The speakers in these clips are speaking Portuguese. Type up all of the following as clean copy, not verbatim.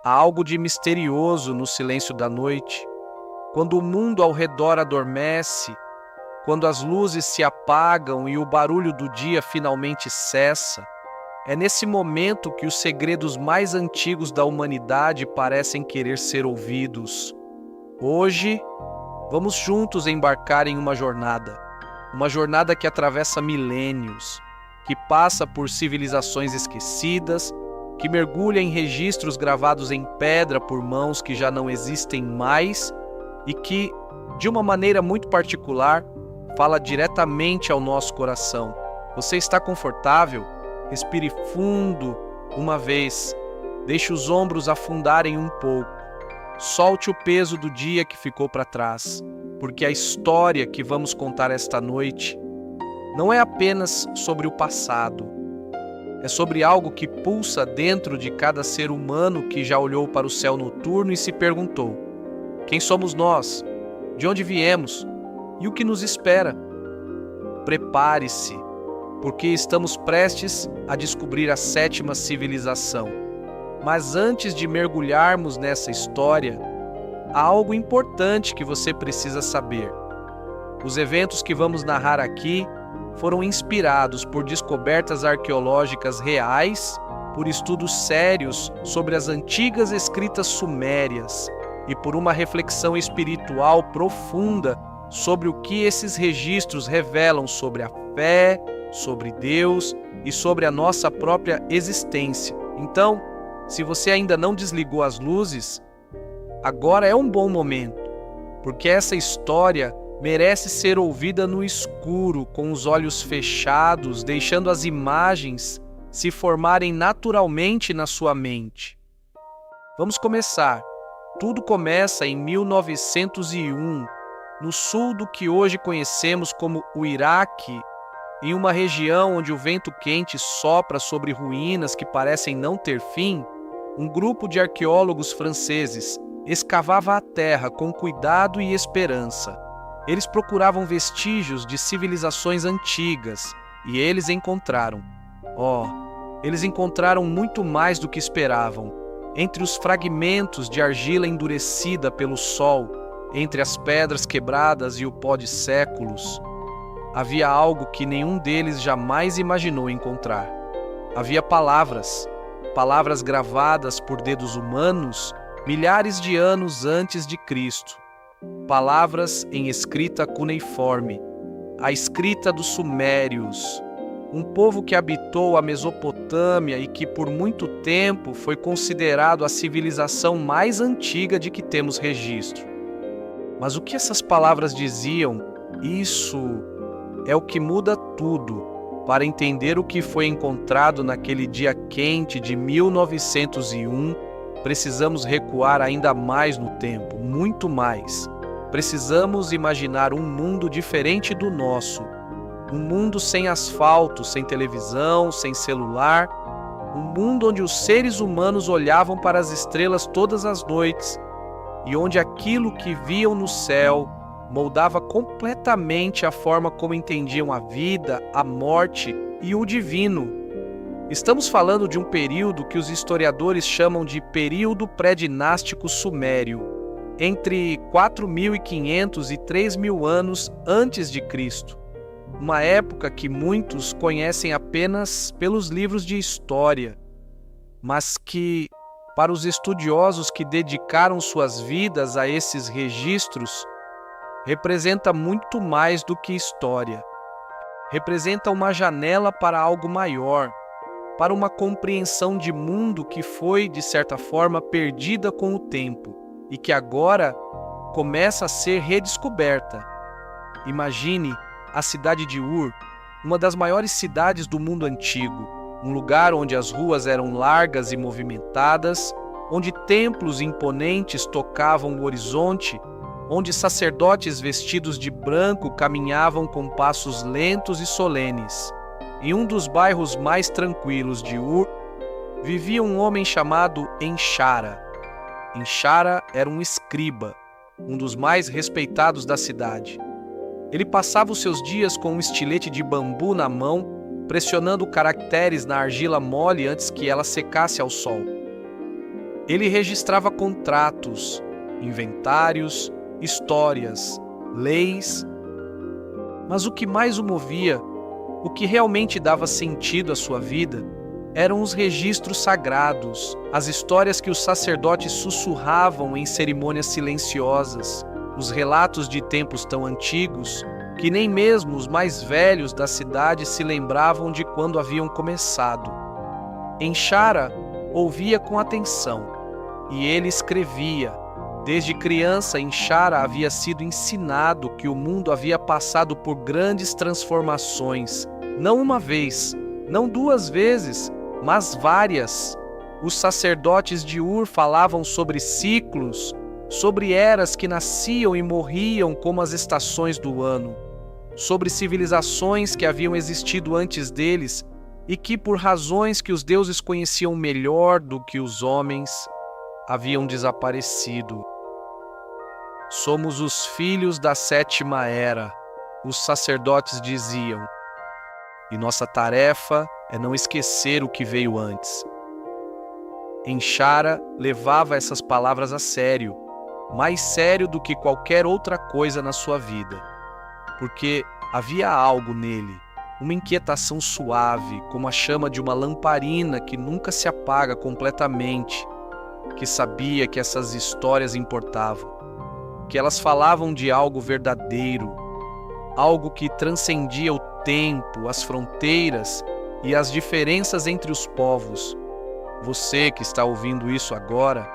Há algo de misterioso no silêncio da noite, quando o mundo ao redor adormece, quando as luzes se apagam e o barulho do dia finalmente cessa. É nesse momento que os segredos mais antigos da humanidade parecem querer ser ouvidos. Hoje, vamos juntos embarcar em uma jornada que atravessa milênios, que passa por civilizações esquecidas, que mergulha em registros gravados em pedra por mãos que já não existem mais e que, de uma maneira muito particular, fala diretamente ao nosso coração. Você está confortável? Respire fundo uma vez, deixe os ombros afundarem um pouco, solte o peso do dia que ficou para trás, porque a história que vamos contar esta noite não é apenas sobre o passado, é sobre algo que pulsa dentro de cada ser humano que já olhou para o céu noturno e se perguntou: quem somos nós? De onde viemos? E o que nos espera? Prepare-se, porque estamos prestes a descobrir a 7ª civilização. Mas antes de mergulharmos nessa história, há algo importante que você precisa saber. Os eventos que vamos narrar aqui foram inspirados por descobertas arqueológicas reais, por estudos sérios sobre as antigas escritas sumérias e por uma reflexão espiritual profunda sobre o que esses registros revelam sobre a fé, sobre Deus e sobre a nossa própria existência. Então, se você ainda não desligou as luzes, agora é um bom momento, porque essa história merece ser ouvida no escuro, com os olhos fechados, deixando as imagens se formarem naturalmente na sua mente. Vamos começar. Tudo começa em 1901, no sul do que hoje conhecemos como o Iraque, em uma região onde o vento quente sopra sobre ruínas que parecem não ter fim. Um grupo de arqueólogos franceses escavava a terra com cuidado e esperança. Eles procuravam vestígios de civilizações antigas e eles encontraram. Eles encontraram muito mais do que esperavam. Entre os fragmentos de argila endurecida pelo sol, entre as pedras quebradas e o pó de séculos, havia algo que nenhum deles jamais imaginou encontrar. Havia palavras gravadas por dedos humanos milhares de anos antes de Cristo. Palavras em escrita cuneiforme, a escrita dos sumérios, um povo que habitou a Mesopotâmia e que por muito tempo foi considerado a civilização mais antiga de que temos registro. Mas o que essas palavras diziam, isso é o que muda tudo para entender o que foi encontrado naquele dia quente de 1901. Precisamos recuar ainda mais no tempo, muito mais. Precisamos imaginar um mundo diferente do nosso. Um mundo sem asfalto, sem televisão, sem celular. Um mundo onde os seres humanos olhavam para as estrelas todas as noites e onde aquilo que viam no céu moldava completamente a forma como entendiam a vida, a morte e o divino. Estamos falando de um período que os historiadores chamam de período pré-dinástico sumério, entre 4.500 e 3.000 anos antes de Cristo. Uma época que muitos conhecem apenas pelos livros de história, mas que, para os estudiosos que dedicaram suas vidas a esses registros, representa muito mais do que história. Representa uma janela para algo maior, para uma compreensão de mundo que foi, de certa forma, perdida com o tempo e que agora começa a ser redescoberta. Imagine a cidade de Ur, uma das maiores cidades do mundo antigo, um lugar onde as ruas eram largas e movimentadas, onde templos imponentes tocavam o horizonte, onde sacerdotes vestidos de branco caminhavam com passos lentos e solenes. Em um dos bairros mais tranquilos de Ur, vivia um homem chamado Enchara. Enchara era um escriba, um dos mais respeitados da cidade. Ele passava os seus dias com um estilete de bambu na mão, pressionando caracteres na argila mole antes que ela secasse ao sol. Ele registrava contratos, inventários, histórias, leis. Mas o que mais o movia, o que realmente dava sentido à sua vida, eram os registros sagrados, as histórias que os sacerdotes sussurravam em cerimônias silenciosas, os relatos de tempos tão antigos que nem mesmo os mais velhos da cidade se lembravam de quando haviam começado. Enxara ouvia com atenção e ele escrevia. Desde criança, Enxara havia sido ensinado que o mundo havia passado por grandes transformações, não uma vez, não duas vezes, mas várias. Os sacerdotes de Ur falavam sobre ciclos, sobre eras que nasciam e morriam como as estações do ano, sobre civilizações que haviam existido antes deles e que, por razões que os deuses conheciam melhor do que os homens, haviam desaparecido. Somos os filhos da sétima era, os sacerdotes diziam, e nossa tarefa é não esquecer o que veio antes. Enxara levava essas palavras a sério, mais sério do que qualquer outra coisa na sua vida, porque havia algo nele, uma inquietação suave, como a chama de uma lamparina que nunca se apaga completamente, que sabia que essas histórias importavam, que elas falavam de algo verdadeiro, algo que transcendia o tempo, as fronteiras e as diferenças entre os povos. Você que está ouvindo isso agora,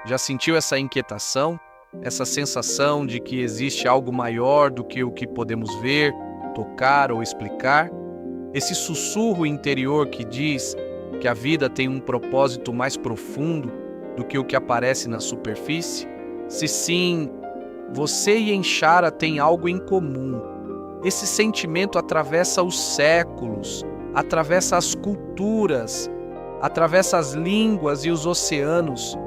já sentiu essa inquietação? Essa sensação de que existe algo maior do que o que podemos ver, tocar ou explicar? Esse sussurro interior que diz que a vida tem um propósito mais profundo do que o que aparece na superfície? Se sim, você e Enxara têm algo em comum. Esse sentimento atravessa os séculos, atravessa as culturas, atravessa as línguas e os oceanos.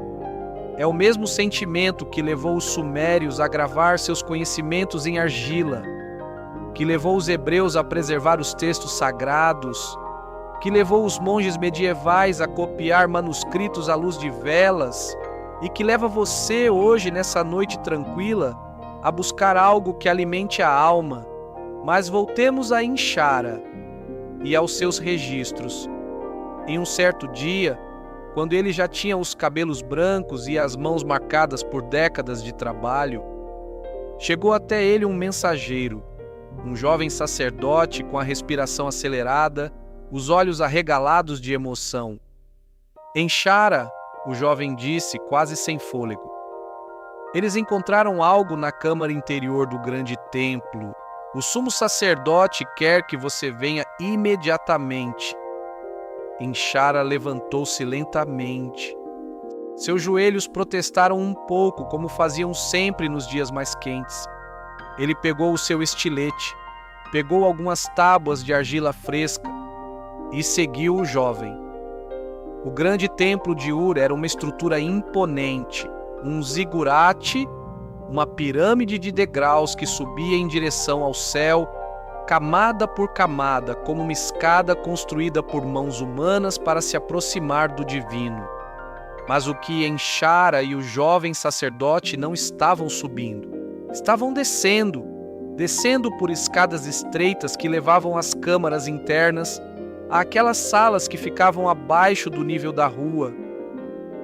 É o mesmo sentimento que levou os sumérios a gravar seus conhecimentos em argila, que levou os hebreus a preservar os textos sagrados, que levou os monges medievais a copiar manuscritos à luz de velas e que leva você hoje, nessa noite tranquila, a buscar algo que alimente a alma. Mas voltemos a Enxara e aos seus registros. Em um certo dia, quando ele já tinha os cabelos brancos e as mãos marcadas por décadas de trabalho, chegou até ele um mensageiro, um jovem sacerdote com a respiração acelerada, os olhos arregalados de emoção. Enxara, o jovem disse, quase sem fôlego. Eles encontraram algo na câmara interior do grande templo. O sumo sacerdote quer que você venha imediatamente. Enxara levantou-se lentamente. Seus joelhos protestaram um pouco, como faziam sempre nos dias mais quentes. Ele pegou o seu estilete, pegou algumas tábuas de argila fresca e seguiu o jovem. O grande templo de Ur era uma estrutura imponente, um zigurate, uma pirâmide de degraus que subia em direção ao céu, camada por camada, como uma escada construída por mãos humanas para se aproximar do divino. Mas o que Enxara e o jovem sacerdote não estavam subindo, estavam descendo por escadas estreitas que levavam às câmaras internas, àquelas salas que ficavam abaixo do nível da rua,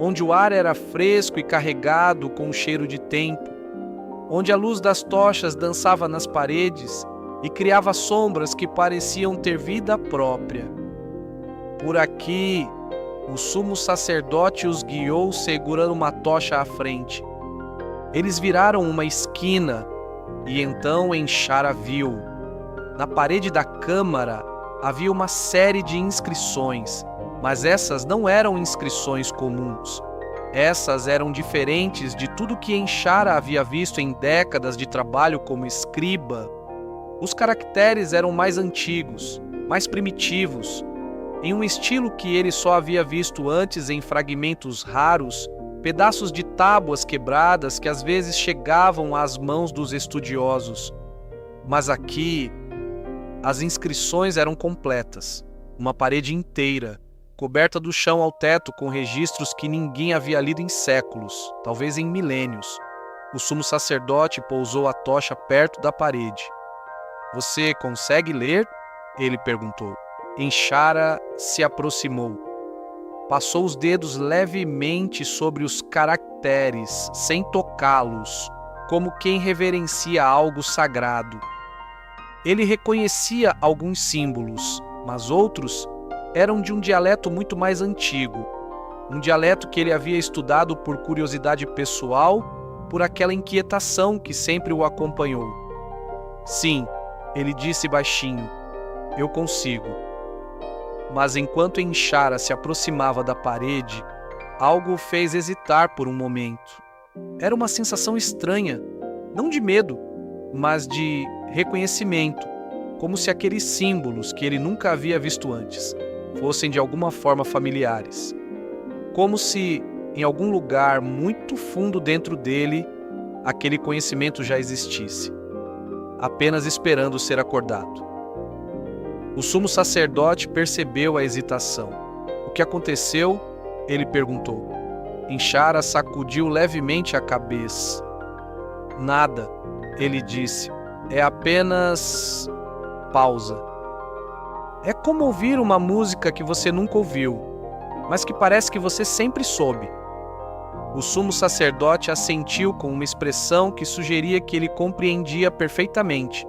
onde o ar era fresco e carregado com o cheiro de tempo, onde a luz das tochas dançava nas paredes e criava sombras que pareciam ter vida própria. Por aqui, o sumo sacerdote os guiou segurando uma tocha à frente. Eles viraram uma esquina e então Enxara viu. Na parede da câmara havia uma série de inscrições, mas essas não eram inscrições comuns. Essas eram diferentes de tudo que Enxara havia visto em décadas de trabalho como escriba. Os caracteres eram mais antigos, mais primitivos, em um estilo que ele só havia visto antes em fragmentos raros, pedaços de tábuas quebradas que às vezes chegavam às mãos dos estudiosos. Mas aqui, as inscrições eram completas, uma parede inteira, coberta do chão ao teto com registros que ninguém havia lido em séculos, talvez em milênios. O sumo sacerdote pousou a tocha perto da parede. "Você consegue ler?" ele perguntou. Enchara se aproximou. Passou os dedos levemente sobre os caracteres, sem tocá-los, como quem reverencia algo sagrado. Ele reconhecia alguns símbolos, mas outros eram de um dialeto muito mais antigo, um dialeto que ele havia estudado por curiosidade pessoal, por aquela inquietação que sempre o acompanhou. "Sim", ele disse baixinho, "eu consigo." Mas enquanto Enchara se aproximava da parede, algo o fez hesitar por um momento. Era uma sensação estranha, não de medo, mas de reconhecimento, como se aqueles símbolos que ele nunca havia visto antes fossem de alguma forma familiares. Como se, em algum lugar muito fundo dentro dele, aquele conhecimento já existisse, apenas esperando ser acordado. O sumo sacerdote percebeu a hesitação. "O que aconteceu?" ele perguntou. Enchara sacudiu levemente a cabeça. "Nada", ele disse. "É apenas..." Pausa. "É como ouvir uma música que você nunca ouviu, mas que parece que você sempre soube." O sumo sacerdote assentiu com uma expressão que sugeria que ele compreendia perfeitamente.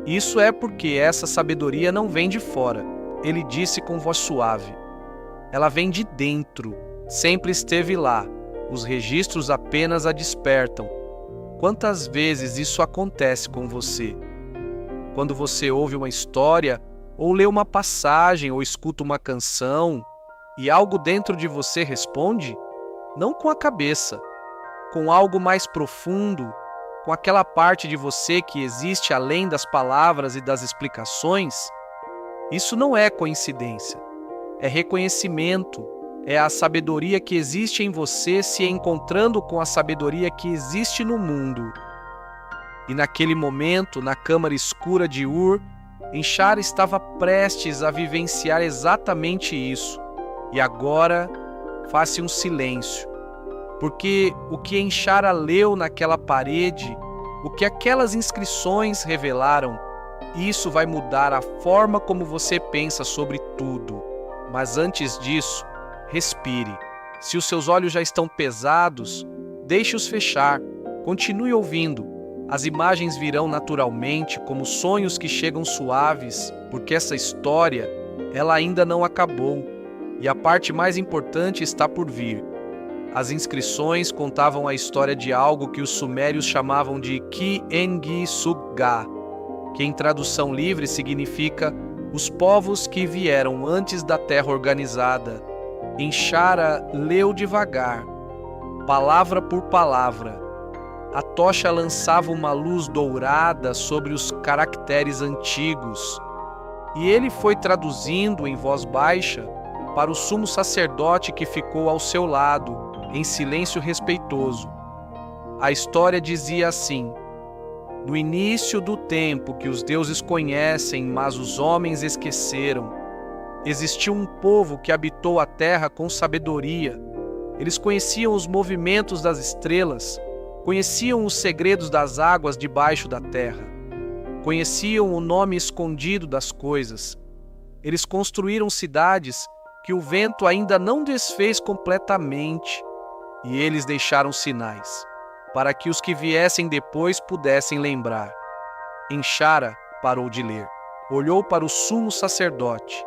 "Isso é porque essa sabedoria não vem de fora", ele disse com voz suave. "Ela vem de dentro, sempre esteve lá, os registros apenas a despertam." Quantas vezes isso acontece com você? Quando você ouve uma história, ou lê uma passagem, ou escuta uma canção, e algo dentro de você responde? Não com a cabeça, com algo mais profundo, com aquela parte de você que existe além das palavras e das explicações. Isso não é coincidência, é reconhecimento, é a sabedoria que existe em você se encontrando com a sabedoria que existe no mundo. E naquele momento, na câmara escura de Ur, Enchara estava prestes a vivenciar exatamente isso. E agora, faz-se um silêncio. Porque o que Enchara leu naquela parede, o que aquelas inscrições revelaram, isso vai mudar a forma como você pensa sobre tudo. Mas antes disso, respire. Se os seus olhos já estão pesados, deixe-os fechar. Continue ouvindo. As imagens virão naturalmente como sonhos que chegam suaves, porque essa história, ela ainda não acabou. E a parte mais importante está por vir. As inscrições contavam a história de algo que os sumérios chamavam de Ki-Engi-Sug-Ga, que em tradução livre significa os povos que vieram antes da terra organizada. Enchara leu devagar, palavra por palavra. A tocha lançava uma luz dourada sobre os caracteres antigos, e ele foi traduzindo em voz baixa para o sumo sacerdote que ficou ao seu lado, em silêncio respeitoso. A história dizia assim: "No início do tempo que os deuses conhecem, mas os homens esqueceram, existiu um povo que habitou a terra com sabedoria. Eles conheciam os movimentos das estrelas, conheciam os segredos das águas debaixo da terra, conheciam o nome escondido das coisas. Eles construíram cidades que o vento ainda não desfez completamente, e eles deixaram sinais, para que os que viessem depois pudessem lembrar." Enchara parou de ler. Olhou para o sumo sacerdote.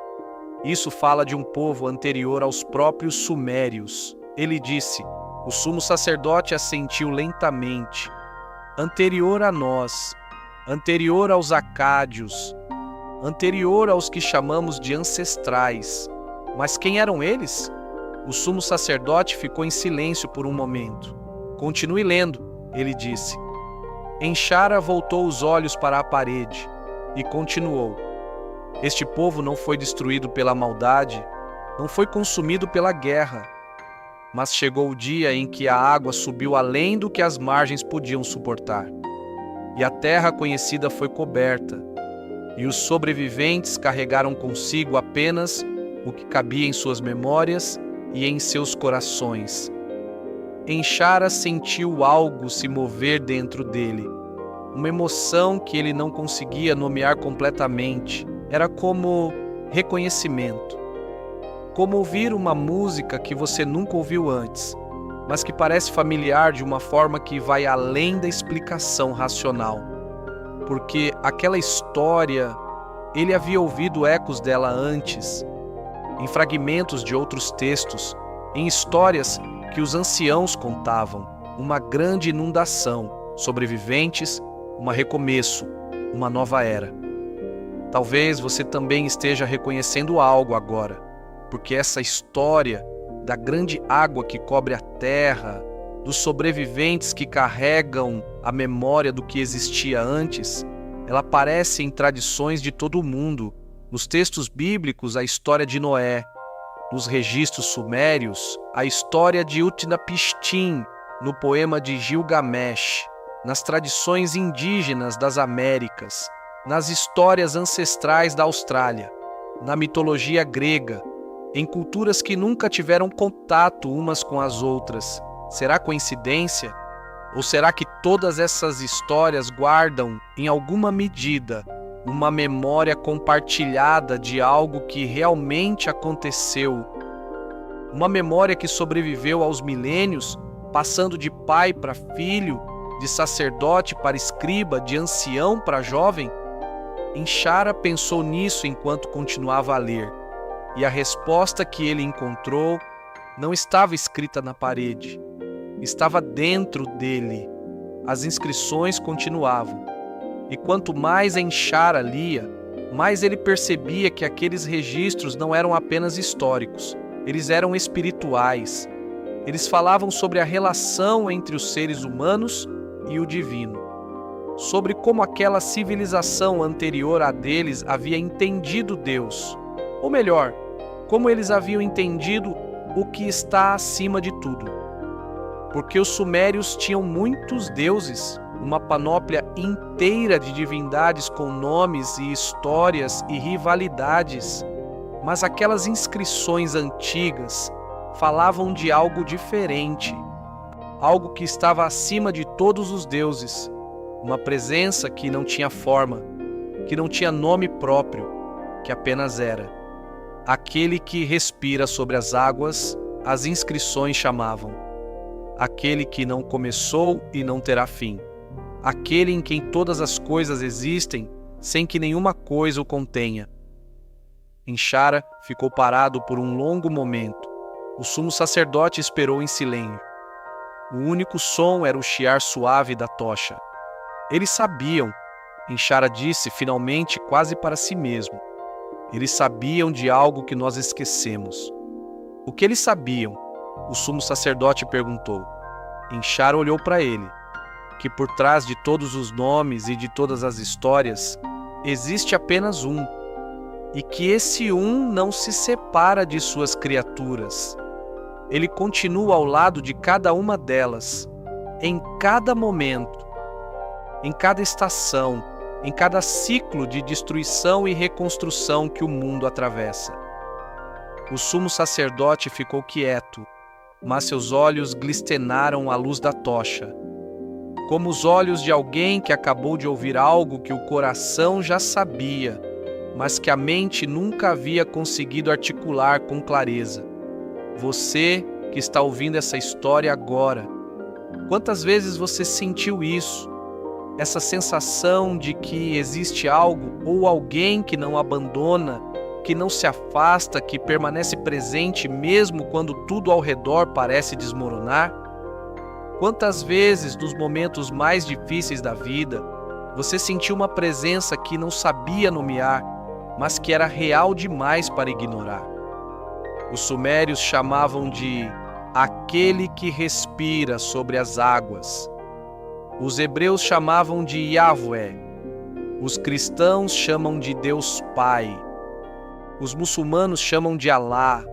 Isso fala de um povo anterior aos próprios sumérios. Ele disse. O sumo sacerdote assentiu lentamente. "Anterior a nós, anterior aos acádios, anterior aos que chamamos de ancestrais. Mas quem eram eles?" O sumo sacerdote ficou em silêncio por um momento. "Continue lendo", ele disse. Enchara voltou os olhos para a parede e continuou. "Este povo não foi destruído pela maldade, não foi consumido pela guerra. Mas chegou o dia em que a água subiu além do que as margens podiam suportar. E a terra conhecida foi coberta, e os sobreviventes carregaram consigo apenas o que cabia em suas memórias e em seus corações. Enxara sentiu algo se mover dentro dele, uma emoção que ele não conseguia nomear completamente. Era como reconhecimento, como ouvir uma música que você nunca ouviu antes, mas que parece familiar de uma forma que vai além da explicação racional. Porque aquela história, ele havia ouvido ecos dela antes, em fragmentos de outros textos, em histórias que os anciãos contavam, uma grande inundação, sobreviventes, um recomeço, uma nova era. Talvez você também esteja reconhecendo algo agora, porque essa história da grande água que cobre a terra, dos sobreviventes que carregam a memória do que existia antes, ela aparece em tradições de todo o mundo, nos textos bíblicos, a história de Noé, nos registros sumérios, a história de Utnapishtim, no poema de Gilgamesh, nas tradições indígenas das Américas, nas histórias ancestrais da Austrália, na mitologia grega, em culturas que nunca tiveram contato umas com as outras. Será coincidência? Ou será que todas essas histórias guardam, em alguma medida, uma memória compartilhada de algo que realmente aconteceu? Uma memória que sobreviveu aos milênios, passando de pai para filho, de sacerdote para escriba, de ancião para jovem? Enxara pensou nisso enquanto continuava a ler, e a resposta que ele encontrou não estava escrita na parede, estava dentro dele. As inscrições continuavam, e quanto mais Enxara lia, mais ele percebia que aqueles registros não eram apenas históricos, eles eram espirituais. Eles falavam sobre a relação entre os seres humanos e o divino, sobre como aquela civilização anterior a deles havia entendido Deus, ou melhor, como eles haviam entendido o que está acima de tudo. Porque os sumérios tinham muitos deuses, uma panóplia inteira de divindades com nomes e histórias e rivalidades, mas aquelas inscrições antigas falavam de algo diferente, algo que estava acima de todos os deuses, uma presença que não tinha forma, que não tinha nome próprio, que apenas era. Aquele que respira sobre as águas, as inscrições chamavam. Aquele que não começou e não terá fim. Aquele em quem todas as coisas existem, sem que nenhuma coisa o contenha. Enxara ficou parado por um longo momento. O sumo sacerdote esperou em silêncio. O único som era o chiar suave da tocha. Eles sabiam, Enxara disse finalmente quase para si mesmo. Eles sabiam de algo que nós esquecemos. O que eles sabiam? O sumo sacerdote perguntou. Enxara olhou para ele. Que por trás de todos os nomes e de todas as histórias, existe apenas um. E que esse um não se separa de suas criaturas. Ele continua ao lado de cada uma delas, em cada momento, em cada estação, em cada ciclo de destruição e reconstrução que o mundo atravessa. O sumo sacerdote ficou quieto, mas seus olhos glistenaram à luz da tocha, como os olhos de alguém que acabou de ouvir algo que o coração já sabia, mas que a mente nunca havia conseguido articular com clareza. Você que está ouvindo essa história agora, quantas vezes você sentiu isso? Essa sensação de que existe algo ou alguém que não abandona, que não se afasta, que permanece presente mesmo quando tudo ao redor parece desmoronar? Quantas vezes, nos momentos mais difíceis da vida, você sentiu uma presença que não sabia nomear, mas que era real demais para ignorar? Os sumérios chamavam de aquele que respira sobre as águas. Os hebreus chamavam de Yahvé. Os cristãos chamam de Deus Pai. Os muçulmanos chamam de Alá.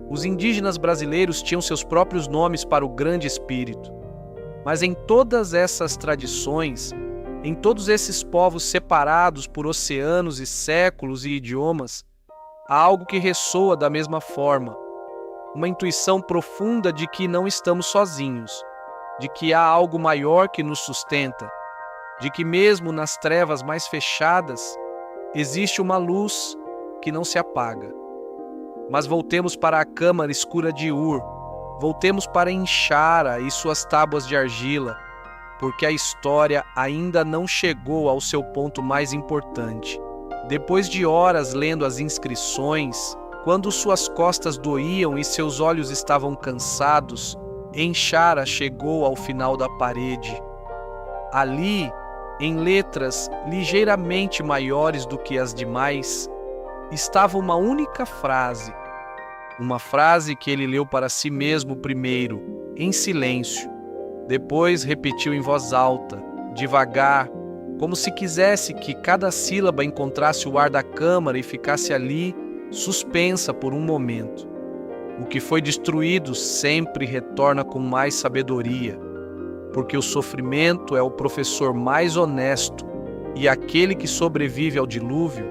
Os indígenas brasileiros tinham seus próprios nomes para o Grande Espírito. Mas em todas essas tradições, em todos esses povos separados por oceanos e séculos e idiomas, há algo que ressoa da mesma forma, uma intuição profunda de que não estamos sozinhos, de que há algo maior que nos sustenta, de que mesmo nas trevas mais fechadas, existe uma luz que não se apaga. Mas voltemos para a câmara escura de Ur, voltemos para Enshara e suas tábuas de argila, porque a história ainda não chegou ao seu ponto mais importante. Depois de horas lendo as inscrições, quando suas costas doíam e seus olhos estavam cansados, Enshara chegou ao final da parede. Ali, em letras ligeiramente maiores do que as demais, estava uma única frase. Uma frase que ele leu para si mesmo primeiro, em silêncio. Depois repetiu em voz alta, devagar, como se quisesse que cada sílaba encontrasse o ar da câmara e ficasse ali, suspensa por um momento. O que foi destruído sempre retorna com mais sabedoria, porque o sofrimento é o professor mais honesto e aquele que sobrevive ao dilúvio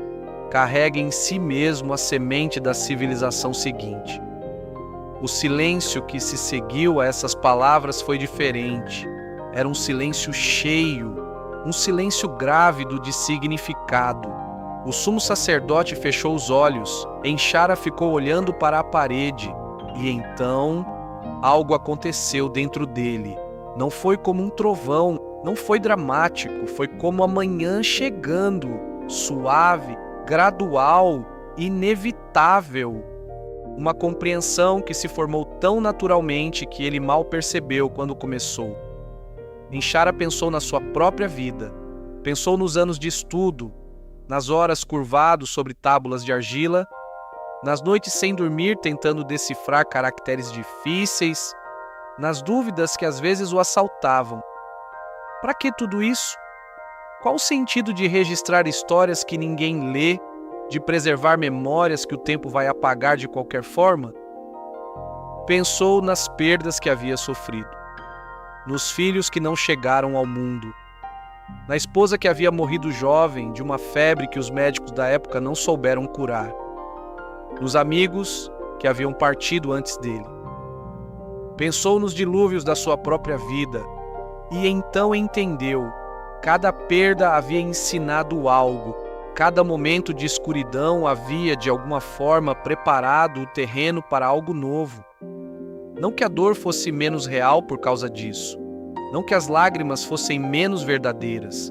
carrega em si mesmo a semente da civilização seguinte. O silêncio que se seguiu a essas palavras foi diferente. Era um silêncio cheio, um silêncio grávido de significado. O sumo sacerdote fechou os olhos, Enshara ficou olhando para a parede, e então algo aconteceu dentro dele. Não foi como um trovão, não foi dramático, foi como a manhã chegando, suave, gradual, inevitável. Uma compreensão que se formou tão naturalmente que ele mal percebeu quando começou. Enshara pensou na sua própria vida, pensou nos anos de estudo, nas horas curvado sobre tábuas de argila, nas noites sem dormir tentando decifrar caracteres difíceis, nas dúvidas que às vezes o assaltavam. Para que tudo isso? Qual o sentido de registrar histórias que ninguém lê, de preservar memórias que o tempo vai apagar de qualquer forma? Pensou nas perdas que havia sofrido, nos filhos que não chegaram ao mundo, na esposa que havia morrido jovem de uma febre que os médicos da época não souberam curar, nos amigos que haviam partido antes dele. Pensou nos dilúvios da sua própria vida e então entendeu: cada perda havia ensinado algo, cada momento de escuridão havia de alguma forma preparado o terreno para algo novo. Não que a dor fosse menos real por causa disso, não que as lágrimas fossem menos verdadeiras,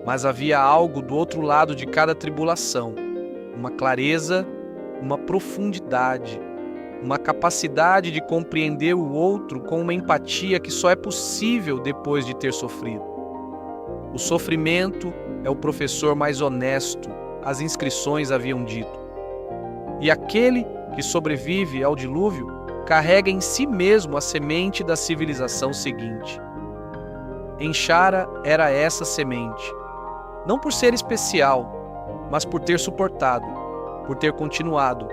mas havia algo do outro lado de cada tribulação, uma clareza, uma profundidade, uma capacidade de compreender o outro com uma empatia que só é possível depois de ter sofrido. O sofrimento é o professor mais honesto, as inscrições haviam dito. E aquele que sobrevive ao dilúvio carrega em si mesmo a semente da civilização seguinte. Enshara era essa semente, não por ser especial, mas por ter suportado, por ter continuado,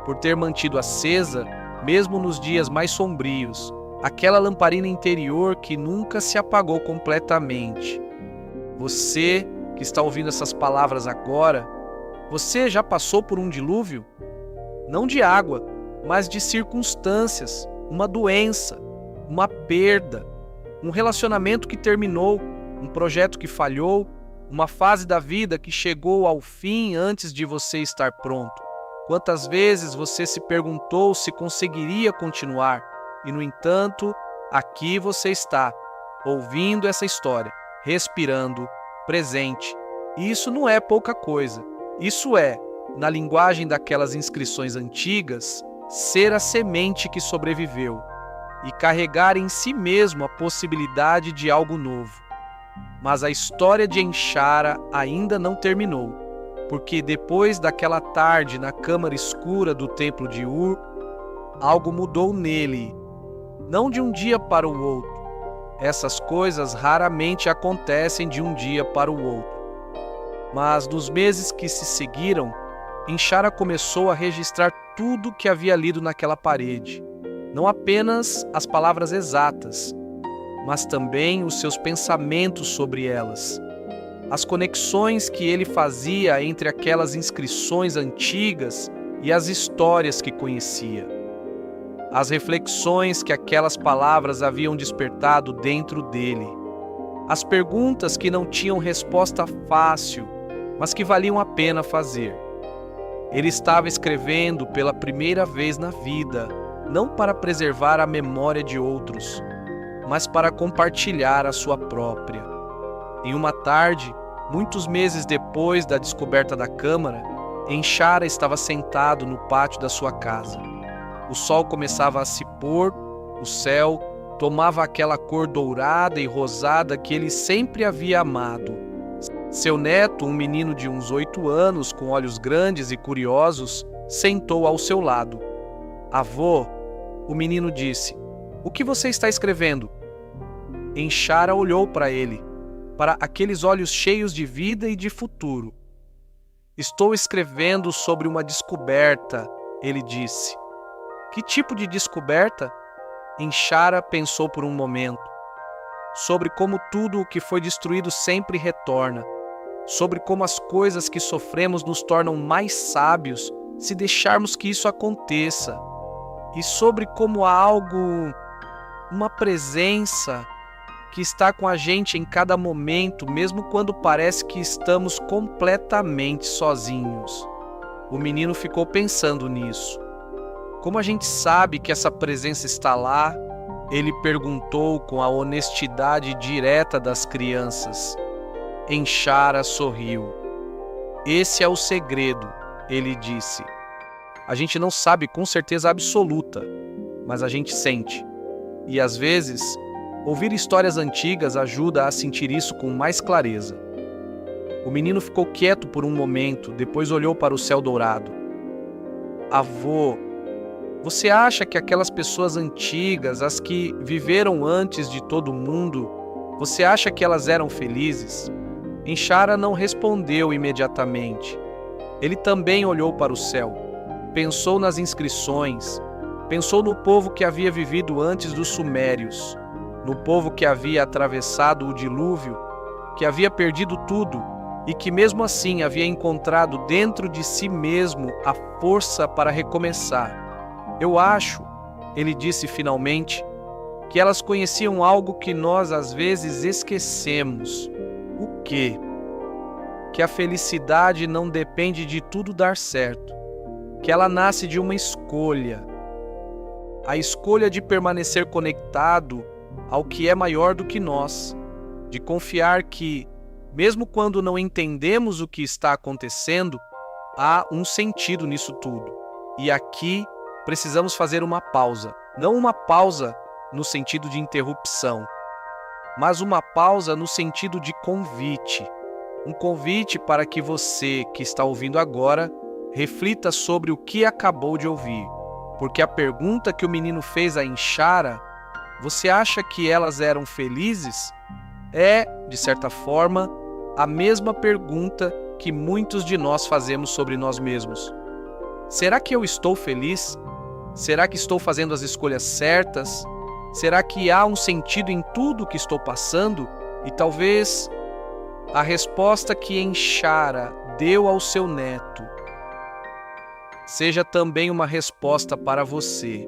por ter mantido acesa, mesmo nos dias mais sombrios, aquela lamparina interior que nunca se apagou completamente. Você que está ouvindo essas palavras agora, você já passou por um dilúvio? Não de água, mas de circunstâncias, uma doença, uma perda, um relacionamento que terminou, um projeto que falhou, uma fase da vida que chegou ao fim antes de você estar pronto. Quantas vezes você se perguntou se conseguiria continuar e, no entanto, aqui você está, ouvindo essa história, respirando, presente. E isso não é pouca coisa. Isso é, na linguagem daquelas inscrições antigas, ser a semente que sobreviveu e carregar em si mesmo a possibilidade de algo novo. Mas a história de Enshara ainda não terminou, porque depois daquela tarde na câmara escura do templo de Ur, algo mudou nele, não de um dia para o outro. Essas coisas raramente acontecem de um dia para o outro. Mas nos meses que se seguiram, Enshara começou a registrar tudo que havia lido naquela parede, não apenas as palavras exatas, mas também os seus pensamentos sobre elas. as conexões que ele fazia entre aquelas inscrições antigas e as histórias que conhecia, as reflexões que aquelas palavras haviam despertado dentro dele, as perguntas que não tinham resposta fácil, mas que valiam a pena fazer. Ele estava escrevendo pela primeira vez na vida, não para preservar a memória de outros, mas para compartilhar a sua própria. Em uma tarde, muitos meses depois da descoberta da câmara, Enchara estava sentado no pátio da sua casa. O sol começava a se pôr, o céu tomava aquela cor dourada e rosada que ele sempre havia amado. Seu neto, um menino de uns 8 anos, com olhos grandes e curiosos, sentou ao seu lado. "Avô", o menino disse, "o que você está escrevendo?" Enchara olhou para ele, para aqueles olhos cheios de vida e de futuro. "Estou escrevendo sobre uma descoberta", ele disse. "Que tipo de descoberta?" Enchara pensou por um momento. Sobre como tudo o que foi destruído sempre retorna. Sobre como as coisas que sofremos nos tornam mais sábios se deixarmos que isso aconteça. E sobre como há algo, uma presença que está com a gente em cada momento, mesmo quando parece que estamos completamente sozinhos. O menino ficou pensando nisso. Como a gente sabe que essa presença está lá? Ele perguntou com a honestidade direta das crianças. Enchara sorriu. "Esse é o segredo", ele disse. "A gente não sabe com certeza absoluta, mas a gente sente. E às vezes, ouvir histórias antigas ajuda a sentir isso com mais clareza." O menino ficou quieto por um momento, depois olhou para o céu dourado. "Avô, você acha que aquelas pessoas antigas, as que viveram antes de todo mundo, você acha que elas eram felizes?" Enchara não respondeu imediatamente. Ele também olhou para o céu. Pensou nas inscrições. Pensou no povo que havia vivido antes dos sumérios. No povo que havia atravessado o dilúvio, que havia perdido tudo e que mesmo assim havia encontrado dentro de si mesmo a força para recomeçar. "Eu acho", ele disse finalmente, "que elas conheciam algo que nós às vezes esquecemos." "O quê?" "Que a felicidade não depende de tudo dar certo, que ela nasce de uma escolha. A escolha de permanecer conectado ao que é maior do que nós, de confiar que, mesmo quando não entendemos o que está acontecendo, há um sentido nisso tudo. E aqui precisamos fazer uma pausa, não uma pausa no sentido de interrupção, mas uma pausa no sentido de convite. Um convite para que você, que está ouvindo agora, reflita sobre o que acabou de ouvir. Porque a pergunta que o menino fez a Enchara, você acha que elas eram felizes? É, de certa forma, a mesma pergunta que muitos de nós fazemos sobre nós mesmos. Será que eu estou feliz? Será que estou fazendo as escolhas certas? Será que há um sentido em tudo que estou passando? E talvez a resposta que Enchara deu ao seu neto seja também uma resposta para você.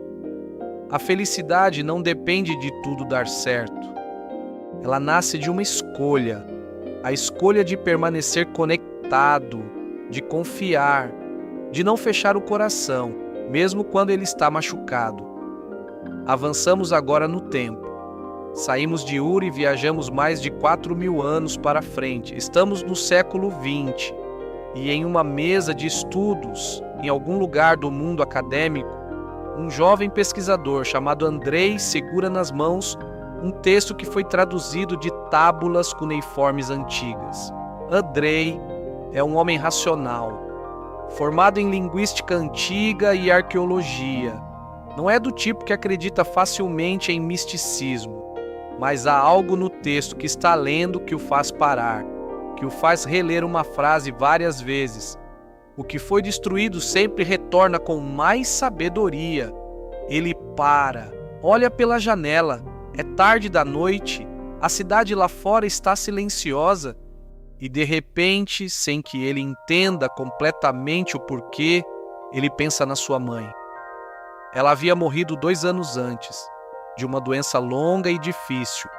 A felicidade não depende de tudo dar certo. Ela nasce de uma escolha, a escolha de permanecer conectado, de confiar, de não fechar o coração, mesmo quando ele está machucado. Avançamos agora no tempo. Saímos de Ur e viajamos mais de 4.000 anos para frente. Estamos no século XX. E em uma mesa de estudos, em algum lugar do mundo acadêmico, um jovem pesquisador chamado Andrei segura nas mãos um texto que foi traduzido de tábulas cuneiformes antigas. Andrei é um homem racional, formado em linguística antiga e arqueologia. Não é do tipo que acredita facilmente em misticismo, mas há algo no texto que está lendo que o faz parar, que o faz reler uma frase várias vezes. O que foi destruído sempre retorna com mais sabedoria. Ele para, olha pela janela, é tarde da noite, a cidade lá fora está silenciosa, e de repente, sem que ele entenda completamente o porquê, ele pensa na sua mãe. Ela havia morrido 2 anos antes, de uma doença longa e difícil,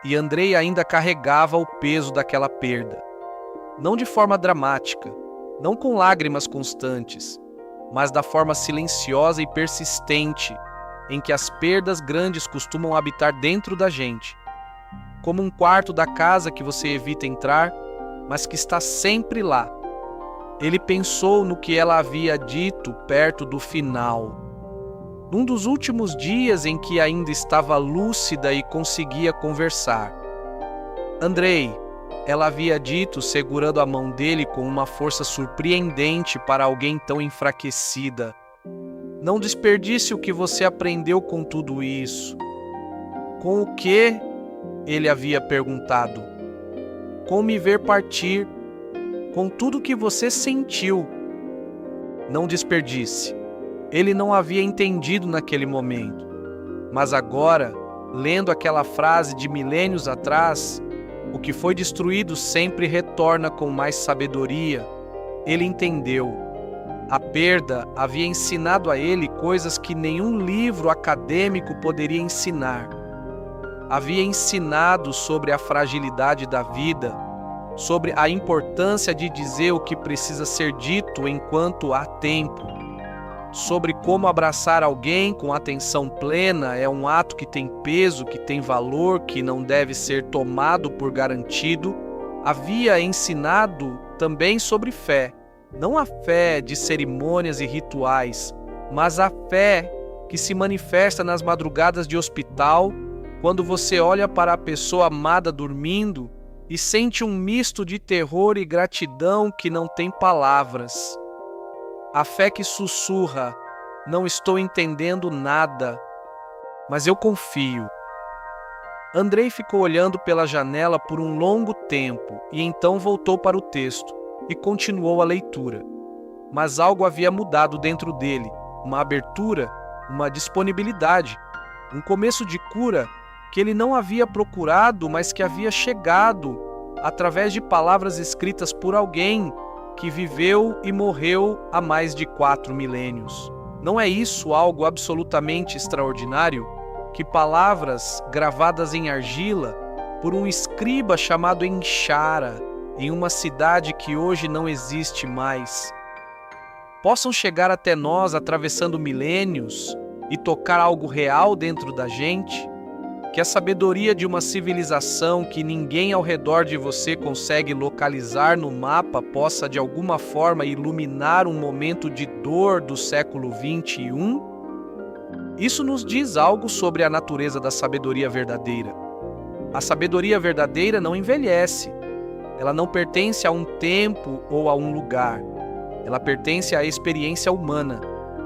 e Andrei ainda carregava o peso daquela perda. Não de forma dramática, não com lágrimas constantes, mas da forma silenciosa e persistente em que as perdas grandes costumam habitar dentro da gente, como um quarto da casa que você evita entrar, mas que está sempre lá. Ele pensou no que ela havia dito perto do final, num dos últimos dias em que ainda estava lúcida e conseguia conversar. Andrei, ela havia dito, segurando a mão dele com uma força surpreendente para alguém tão enfraquecida. Não desperdice o que você aprendeu com tudo isso. Com o que? Ele havia perguntado. Com me ver partir, com tudo que você sentiu. Não desperdice. Ele não havia entendido naquele momento. Mas agora, lendo aquela frase de milênios atrás, o que foi destruído sempre retorna com mais sabedoria. Ele entendeu. A perda havia ensinado a ele coisas que nenhum livro acadêmico poderia ensinar. Havia ensinado sobre a fragilidade da vida, sobre a importância de dizer o que precisa ser dito enquanto há tempo, sobre como abraçar alguém com atenção plena é um ato que tem peso, que tem valor, que não deve ser tomado por garantido. Havia ensinado também sobre fé, não a fé de cerimônias e rituais, mas a fé que se manifesta nas madrugadas de hospital, quando você olha para a pessoa amada dormindo e sente um misto de terror e gratidão que não tem palavras. A fé que sussurra, não estou entendendo nada, mas eu confio. Andrei ficou olhando pela janela por um longo tempo e então voltou para o texto e continuou a leitura. Mas algo havia mudado dentro dele, uma abertura, uma disponibilidade, um começo de cura que ele não havia procurado, mas que havia chegado através de palavras escritas por alguém que viveu e morreu há mais de 4 milênios. Não é isso algo absolutamente extraordinário? Que palavras gravadas em argila por um escriba chamado Enchara, em uma cidade que hoje não existe mais, possam chegar até nós atravessando milênios e tocar algo real dentro da gente? Que a sabedoria de uma civilização que ninguém ao redor de você consegue localizar no mapa possa de alguma forma iluminar um momento de dor do século XXI? Isso nos diz algo sobre a natureza da sabedoria verdadeira. A sabedoria verdadeira não envelhece. Ela não pertence a um tempo ou a um lugar. Ela pertence à experiência humana.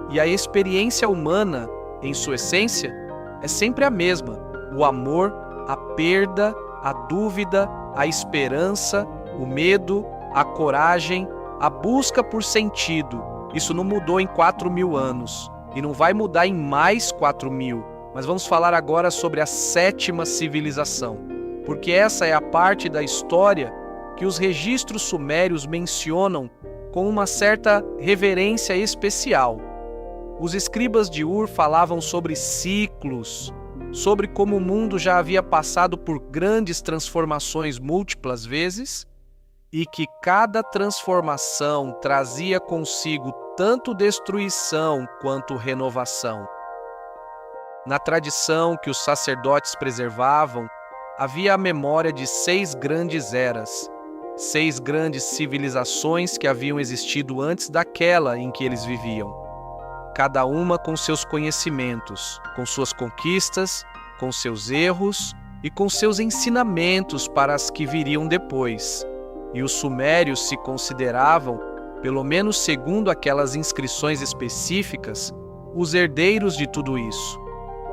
E a experiência humana, em sua essência, é sempre a mesma. O amor, a perda, a dúvida, a esperança, o medo, a coragem, a busca por sentido. Isso não mudou em 4.000 anos e não vai mudar em mais 4.000. Mas vamos falar agora sobre a 7ª civilização, porque essa é a parte da história que os registros sumérios mencionam com uma certa reverência especial. Os escribas de Ur falavam sobre ciclos, sobre como o mundo já havia passado por grandes transformações múltiplas vezes e que cada transformação trazia consigo tanto destruição quanto renovação. Na tradição que os sacerdotes preservavam, havia a memória de 6 grandes eras, 6 grandes civilizações que haviam existido antes daquela em que eles viviam. Cada uma com seus conhecimentos, com suas conquistas, com seus erros e com seus ensinamentos para as que viriam depois. E os sumérios se consideravam, pelo menos segundo aquelas inscrições específicas, os herdeiros de tudo isso,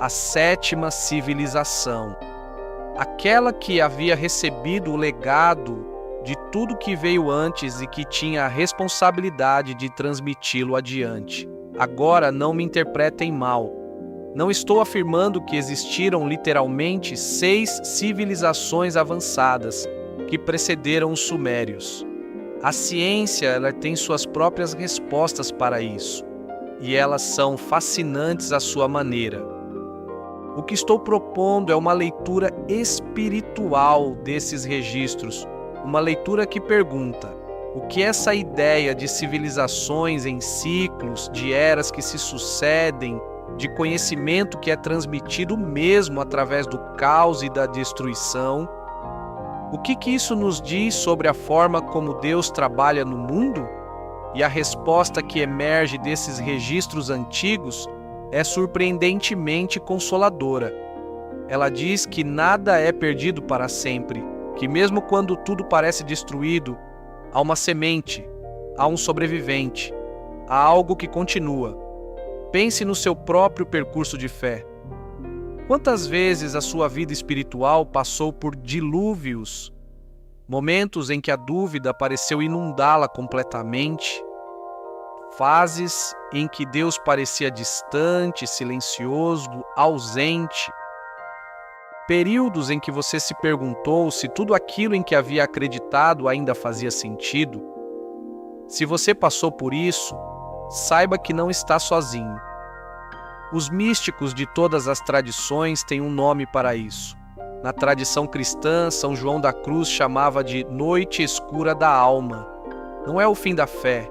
a 7ª civilização, aquela que havia recebido o legado de tudo que veio antes e que tinha a responsabilidade de transmiti-lo adiante. Agora não me interpretem mal. Não estou afirmando que existiram literalmente 6 civilizações avançadas, que precederam os sumérios. A ciência, ela tem suas próprias respostas para isso, e elas são fascinantes à sua maneira. O que estou propondo é uma leitura espiritual desses registros, uma leitura que pergunta: o que essa ideia de civilizações em ciclos, de eras que se sucedem, de conhecimento que é transmitido mesmo através do caos e da destruição, o que isso nos diz sobre a forma como Deus trabalha no mundo? E a resposta que emerge desses registros antigos é surpreendentemente consoladora. Ela diz que nada é perdido para sempre, que mesmo quando tudo parece destruído, há uma semente, há um sobrevivente, há algo que continua. Pense no seu próprio percurso de fé. Quantas vezes a sua vida espiritual passou por dilúvios, momentos em que a dúvida pareceu inundá-la completamente, fases em que Deus parecia distante, silencioso, ausente, períodos em que você se perguntou se tudo aquilo em que havia acreditado ainda fazia sentido? Se você passou por isso, saiba que não está sozinho. Os místicos de todas as tradições têm um nome para isso. Na tradição cristã, São João da Cruz chamava de noite escura da alma. Não é o fim da fé,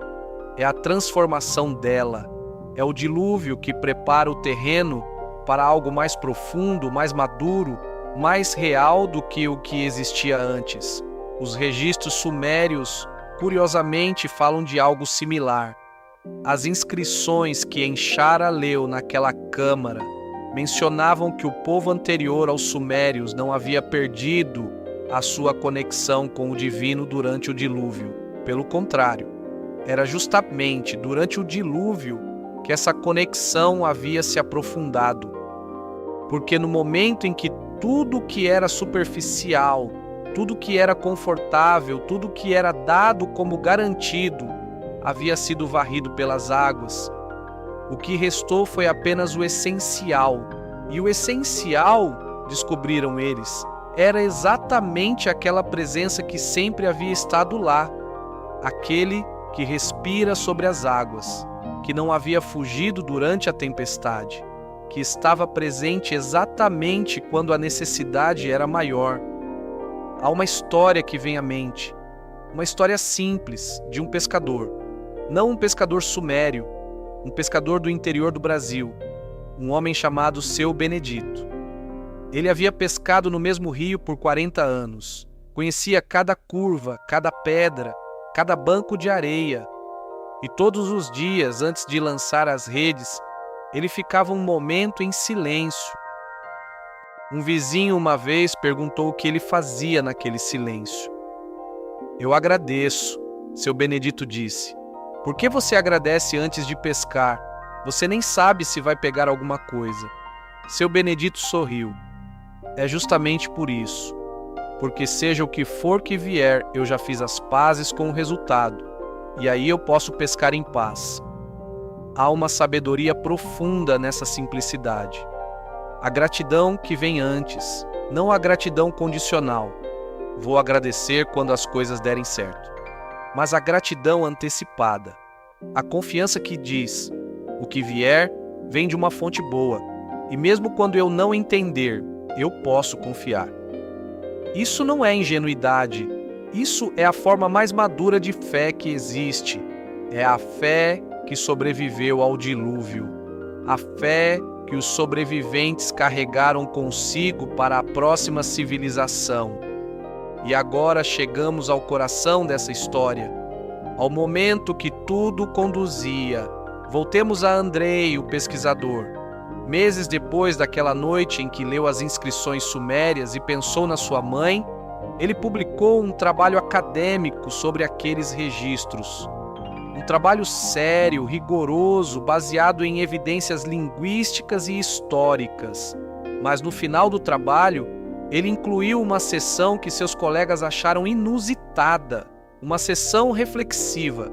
é a transformação dela. É o dilúvio que prepara o terreno para algo mais profundo, mais maduro, mais real do que o que existia antes. Os registros sumérios, curiosamente, falam de algo similar. As inscrições que Enchara leu naquela câmara mencionavam que o povo anterior aos sumérios não havia perdido a sua conexão com o divino durante o dilúvio. Pelo contrário, era justamente durante o dilúvio que essa conexão havia se aprofundado. Porque no momento em que tudo que era superficial, tudo que era confortável, tudo que era dado como garantido, havia sido varrido pelas águas, o que restou foi apenas o essencial. E o essencial, descobriram eles, era exatamente aquela presença que sempre havia estado lá, aquele que respira sobre as águas, que não havia fugido durante a tempestade, que estava presente exatamente quando a necessidade era maior. Há uma história que vem à mente, uma história simples de um pescador, não um pescador sumério, um pescador do interior do Brasil, um homem chamado Seu Benedito. Ele havia pescado no mesmo rio por 40 anos, conhecia cada curva, cada pedra, cada banco de areia, e todos os dias, antes de lançar as redes, ele ficava um momento em silêncio. Um vizinho uma vez perguntou o que ele fazia naquele silêncio. Eu agradeço, Seu Benedito disse. Por que você agradece antes de pescar? Você nem sabe se vai pegar alguma coisa. Seu Benedito sorriu. É justamente por isso. Porque seja o que for que vier, eu já fiz as pazes com o resultado. E aí eu posso pescar em paz. Há uma sabedoria profunda nessa simplicidade. A gratidão que vem antes, não a gratidão condicional. Vou agradecer quando as coisas derem certo. Mas a gratidão antecipada. A confiança que diz, o que vier vem de uma fonte boa. E mesmo quando eu não entender, eu posso confiar. Isso não é ingenuidade. Isso é a forma mais madura de fé que existe. É a fé que sobreviveu ao dilúvio. A fé que os sobreviventes carregaram consigo para a próxima civilização. E agora chegamos ao coração dessa história, ao momento que tudo conduzia. Voltemos a Andrei, o pesquisador. Meses depois daquela noite em que leu as inscrições sumérias e pensou na sua mãe, ele publicou um trabalho acadêmico sobre aqueles registros. Um trabalho sério, rigoroso, baseado em evidências linguísticas e históricas. Mas no final do trabalho, ele incluiu uma seção que seus colegas acharam inusitada, uma seção reflexiva,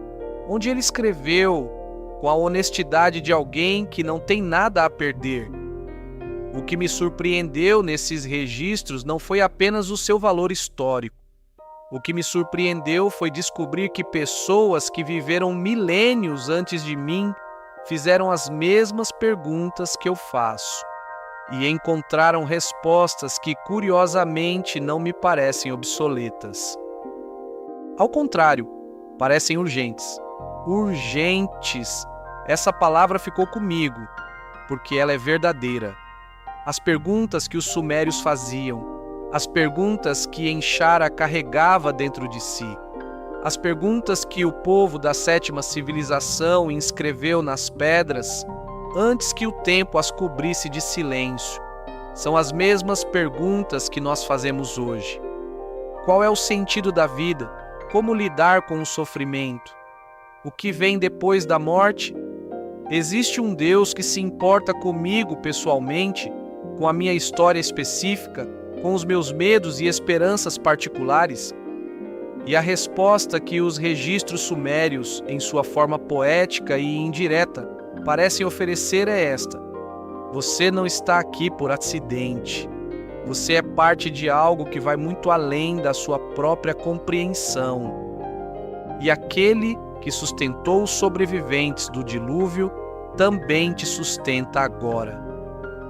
onde ele escreveu com a honestidade de alguém que não tem nada a perder. O que me surpreendeu nesses registros não foi apenas o seu valor histórico, O que me surpreendeu foi descobrir que pessoas que viveram milênios antes de mim fizeram as mesmas perguntas que eu faço e encontraram respostas que, curiosamente, não me parecem obsoletas. Ao contrário, parecem urgentes. Urgentes! Essa palavra ficou comigo, porque ela é verdadeira. As perguntas que os sumérios faziam, as perguntas que Enshara carregava dentro de si, as perguntas que o povo da sétima civilização inscreveu nas pedras antes que o tempo as cobrisse de silêncio, são as mesmas perguntas que nós fazemos hoje. Qual é o sentido da vida? Como lidar com o sofrimento? O que vem depois da morte? Existe um Deus que se importa comigo pessoalmente, com a minha história específica, com os meus medos e esperanças particulares? E a resposta que os registros sumérios, em sua forma poética e indireta, parecem oferecer é esta: você não está aqui por acidente. Você é parte de algo que vai muito além da sua própria compreensão. E aquele que sustentou os sobreviventes do dilúvio também te sustenta agora.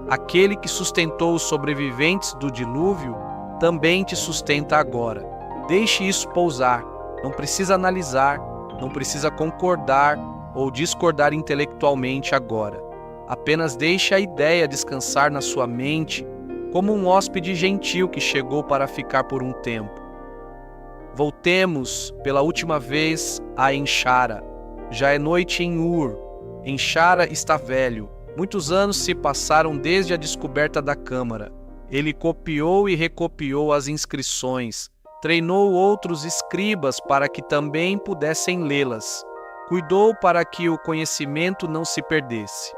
Aquele que sustentou os sobreviventes do dilúvio também te sustenta agora. Deixe isso pousar. Não precisa analisar, não precisa concordar ou discordar intelectualmente agora. Apenas deixe a ideia descansar na sua mente como um hóspede gentil que chegou para ficar por um tempo. Voltemos pela última vez a Enshara. Já é noite em Ur. Enshara está velho. Muitos anos se passaram desde a descoberta da câmara. Ele copiou e recopiou as inscrições, treinou outros escribas para que também pudessem lê-las, cuidou para que o conhecimento não se perdesse.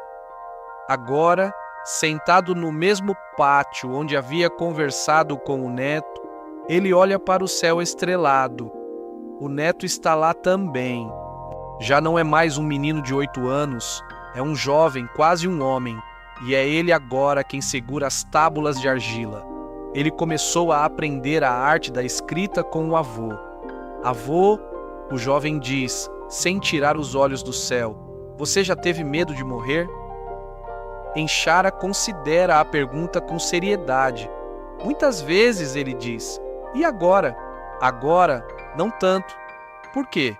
Agora, sentado no mesmo pátio onde havia conversado com o neto, ele olha para o céu estrelado. O neto está lá também. Já não é mais um menino de 8 anos, é um jovem, quase um homem, e é ele agora quem segura as tábulas de argila. Ele começou a aprender a arte da escrita com o avô. Avô, o jovem diz, sem tirar os olhos do céu, você já teve medo de morrer? Enshara considera a pergunta com seriedade. Muitas vezes ele diz, e agora? Agora, não tanto. Por quê?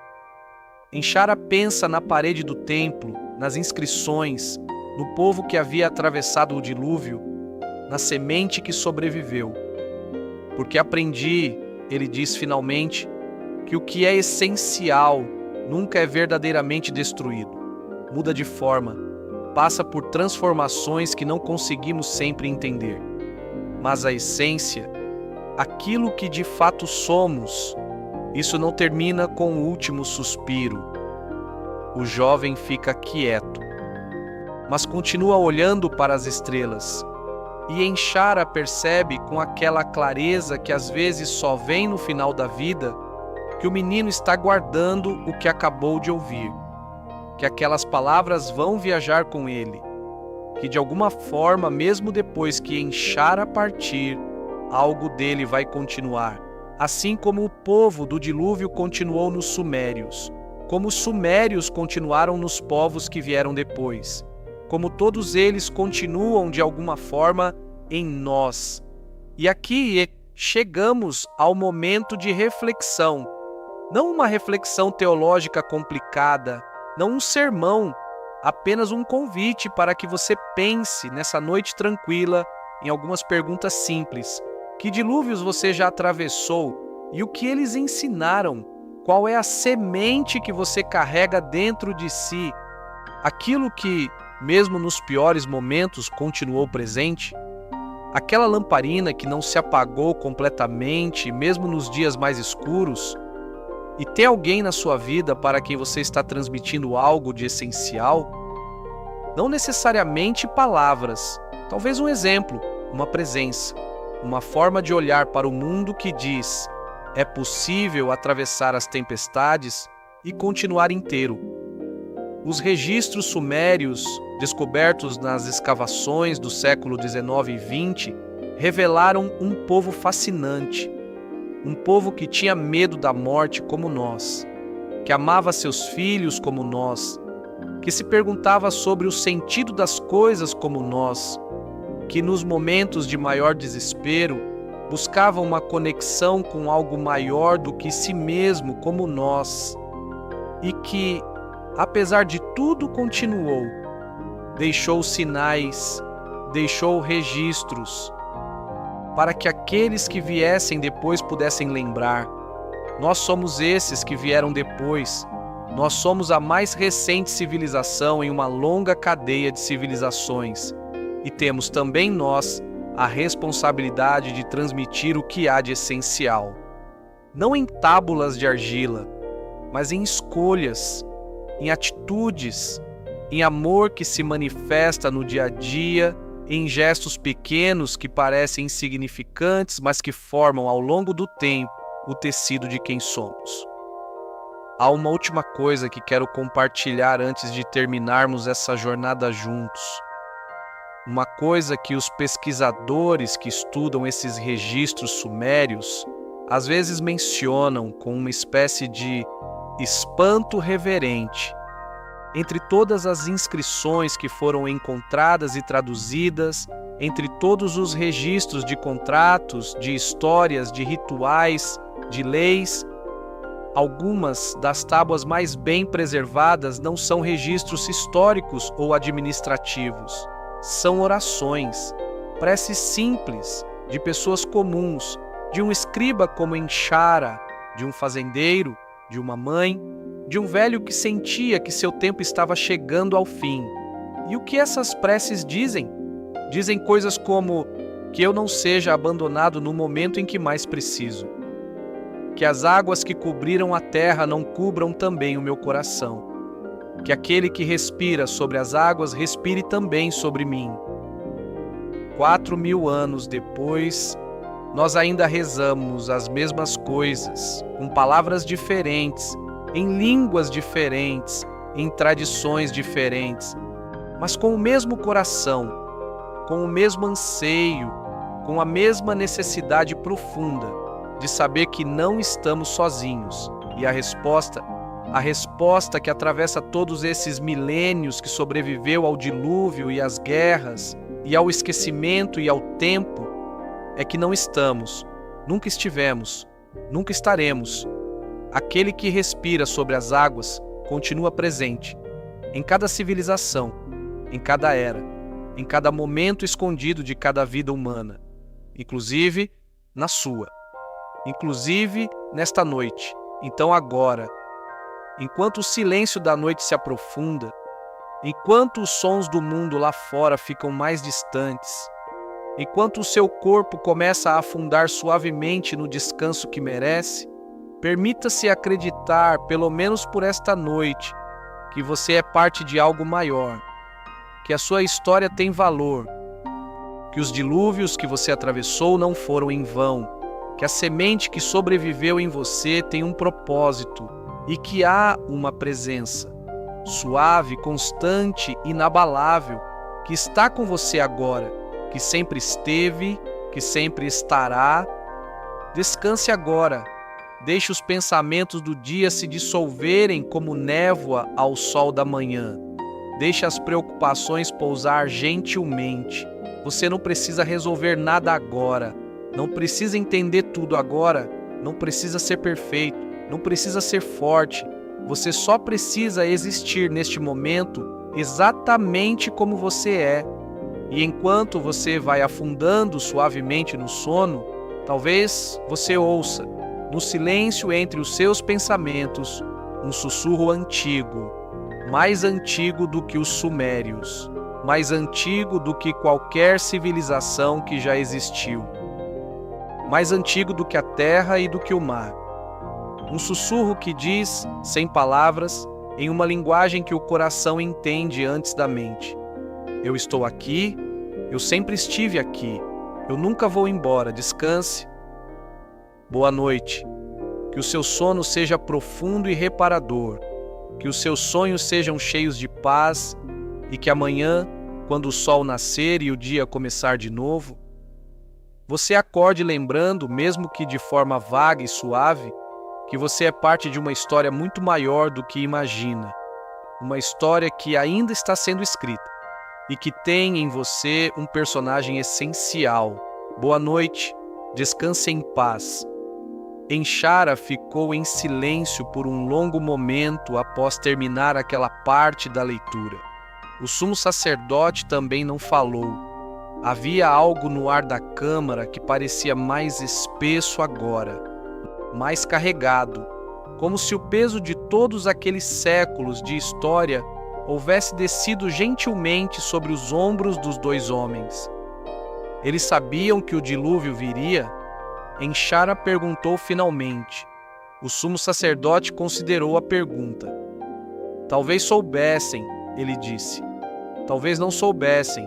Enshara pensa na parede do templo, nas inscrições, no povo que havia atravessado o dilúvio, na semente que sobreviveu. Porque aprendi, ele diz finalmente, que o que é essencial nunca é verdadeiramente destruído. Muda de forma, passa por transformações que não conseguimos sempre entender. Mas a essência, aquilo que de fato somos, isso não termina com o último suspiro. O jovem fica quieto, mas continua olhando para as estrelas. E Enshara percebe com aquela clareza que às vezes só vem no final da vida, que o menino está guardando o que acabou de ouvir, que aquelas palavras vão viajar com ele, que de alguma forma, mesmo depois que Enshara partir, algo dele vai continuar, assim como o povo do dilúvio continuou nos sumérios, como os sumérios continuaram nos povos que vieram depois, como todos eles continuam de alguma forma em nós. E aqui chegamos ao momento de reflexão, não uma reflexão teológica complicada, não um sermão, apenas um convite para que você pense nessa noite tranquila em algumas perguntas simples. Que dilúvios você já atravessou e o que eles ensinaram? Qual é a semente que você carrega dentro de si? Aquilo que, mesmo nos piores momentos, continuou presente? Aquela lamparina que não se apagou completamente, mesmo nos dias mais escuros? E tem alguém na sua vida para quem você está transmitindo algo de essencial? Não necessariamente palavras, talvez um exemplo, uma presença, uma forma de olhar para o mundo que diz: é possível atravessar as tempestades e continuar inteiro. Os registros sumérios, descobertos nas escavações do século XIX e XX, revelaram um povo fascinante. um povo que tinha medo da morte como nós, que amava seus filhos como nós, que se perguntava sobre o sentido das coisas como nós, que nos momentos de maior desespero buscava uma conexão com algo maior do que si mesmo como nós, e que, apesar de tudo, continuou, deixou sinais, deixou registros, para que aqueles que viessem depois pudessem lembrar. Nós somos esses que vieram depois. Nós somos a mais recente civilização em uma longa cadeia de civilizações. E temos também nós a responsabilidade de transmitir o que há de essencial. Não em tábulas de argila, mas em escolhas, em atitudes, em amor que se manifesta no dia a dia, em gestos pequenos que parecem insignificantes, mas que formam ao longo do tempo o tecido de quem somos. Há uma última coisa que quero compartilhar antes de terminarmos essa jornada juntos. Uma coisa que os pesquisadores que estudam esses registros sumérios às vezes mencionam com uma espécie de espanto reverente. Entre todas as inscrições que foram encontradas e traduzidas, entre todos os registros de contratos, de histórias, de rituais, de leis, algumas das tábuas mais bem preservadas não são registros históricos ou administrativos. São orações, preces simples, de pessoas comuns, de um escriba como Enchara, de um fazendeiro, de uma mãe, de um velho que sentia que seu tempo estava chegando ao fim. E o que essas preces dizem? Dizem coisas como que eu não seja abandonado no momento em que mais preciso, que as águas que cobriram a terra não cubram também o meu coração, que aquele que respira sobre as águas respire também sobre mim. 4.000 anos depois, nós ainda rezamos as mesmas coisas, com palavras diferentes, em línguas diferentes, em tradições diferentes, mas com o mesmo coração, com o mesmo anseio, com a mesma necessidade profunda de saber que não estamos sozinhos. E a resposta que atravessa todos esses milênios, que sobreviveu ao dilúvio e às guerras, e ao esquecimento e ao tempo, é que não estamos, nunca estivemos, nunca estaremos. Aquele que respira sobre as águas continua presente, em cada civilização, em cada era, em cada momento escondido de cada vida humana, inclusive na sua, inclusive nesta noite. Então agora, enquanto o silêncio da noite se aprofunda, enquanto os sons do mundo lá fora ficam mais distantes, enquanto o seu corpo começa a afundar suavemente no descanso que merece, permita-se acreditar, pelo menos por esta noite, que você é parte de algo maior, que a sua história tem valor, que os dilúvios que você atravessou não foram em vão, que a semente que sobreviveu em você tem um propósito e que há uma presença suave, constante, inabalável, que está com você agora, que sempre esteve, que sempre estará. Descanse agora. Deixe os pensamentos do dia se dissolverem como névoa ao sol da manhã. Deixe as preocupações pousar gentilmente. Você não precisa resolver nada agora. Não precisa entender tudo agora. Não precisa ser perfeito. Não precisa ser forte. Você só precisa existir neste momento exatamente como você é. E enquanto você vai afundando suavemente no sono, talvez você ouça, no silêncio entre os seus pensamentos, um sussurro antigo, mais antigo do que os sumérios, mais antigo do que qualquer civilização que já existiu, mais antigo do que a terra e do que o mar. Um sussurro que diz, sem palavras, em uma linguagem que o coração entende antes da mente: eu estou aqui, eu sempre estive aqui, eu nunca vou embora, descanse. Boa noite, que o seu sono seja profundo e reparador, que os seus sonhos sejam cheios de paz e que amanhã, quando o sol nascer e o dia começar de novo, você acorde lembrando, mesmo que de forma vaga e suave, que você é parte de uma história muito maior do que imagina. Uma história que ainda está sendo escrita e que tem em você um personagem essencial. Boa noite, descanse em paz. Enshara ficou em silêncio por um longo momento após terminar aquela parte da leitura. O sumo sacerdote também não falou. Havia algo no ar da câmara que parecia mais espesso agora, mais carregado, como se o peso de todos aqueles séculos de história houvesse descido gentilmente sobre os ombros dos dois homens. Eles sabiam que o dilúvio viria? Enshara perguntou finalmente. O sumo sacerdote considerou a pergunta. Talvez soubessem, ele disse. Talvez não soubessem,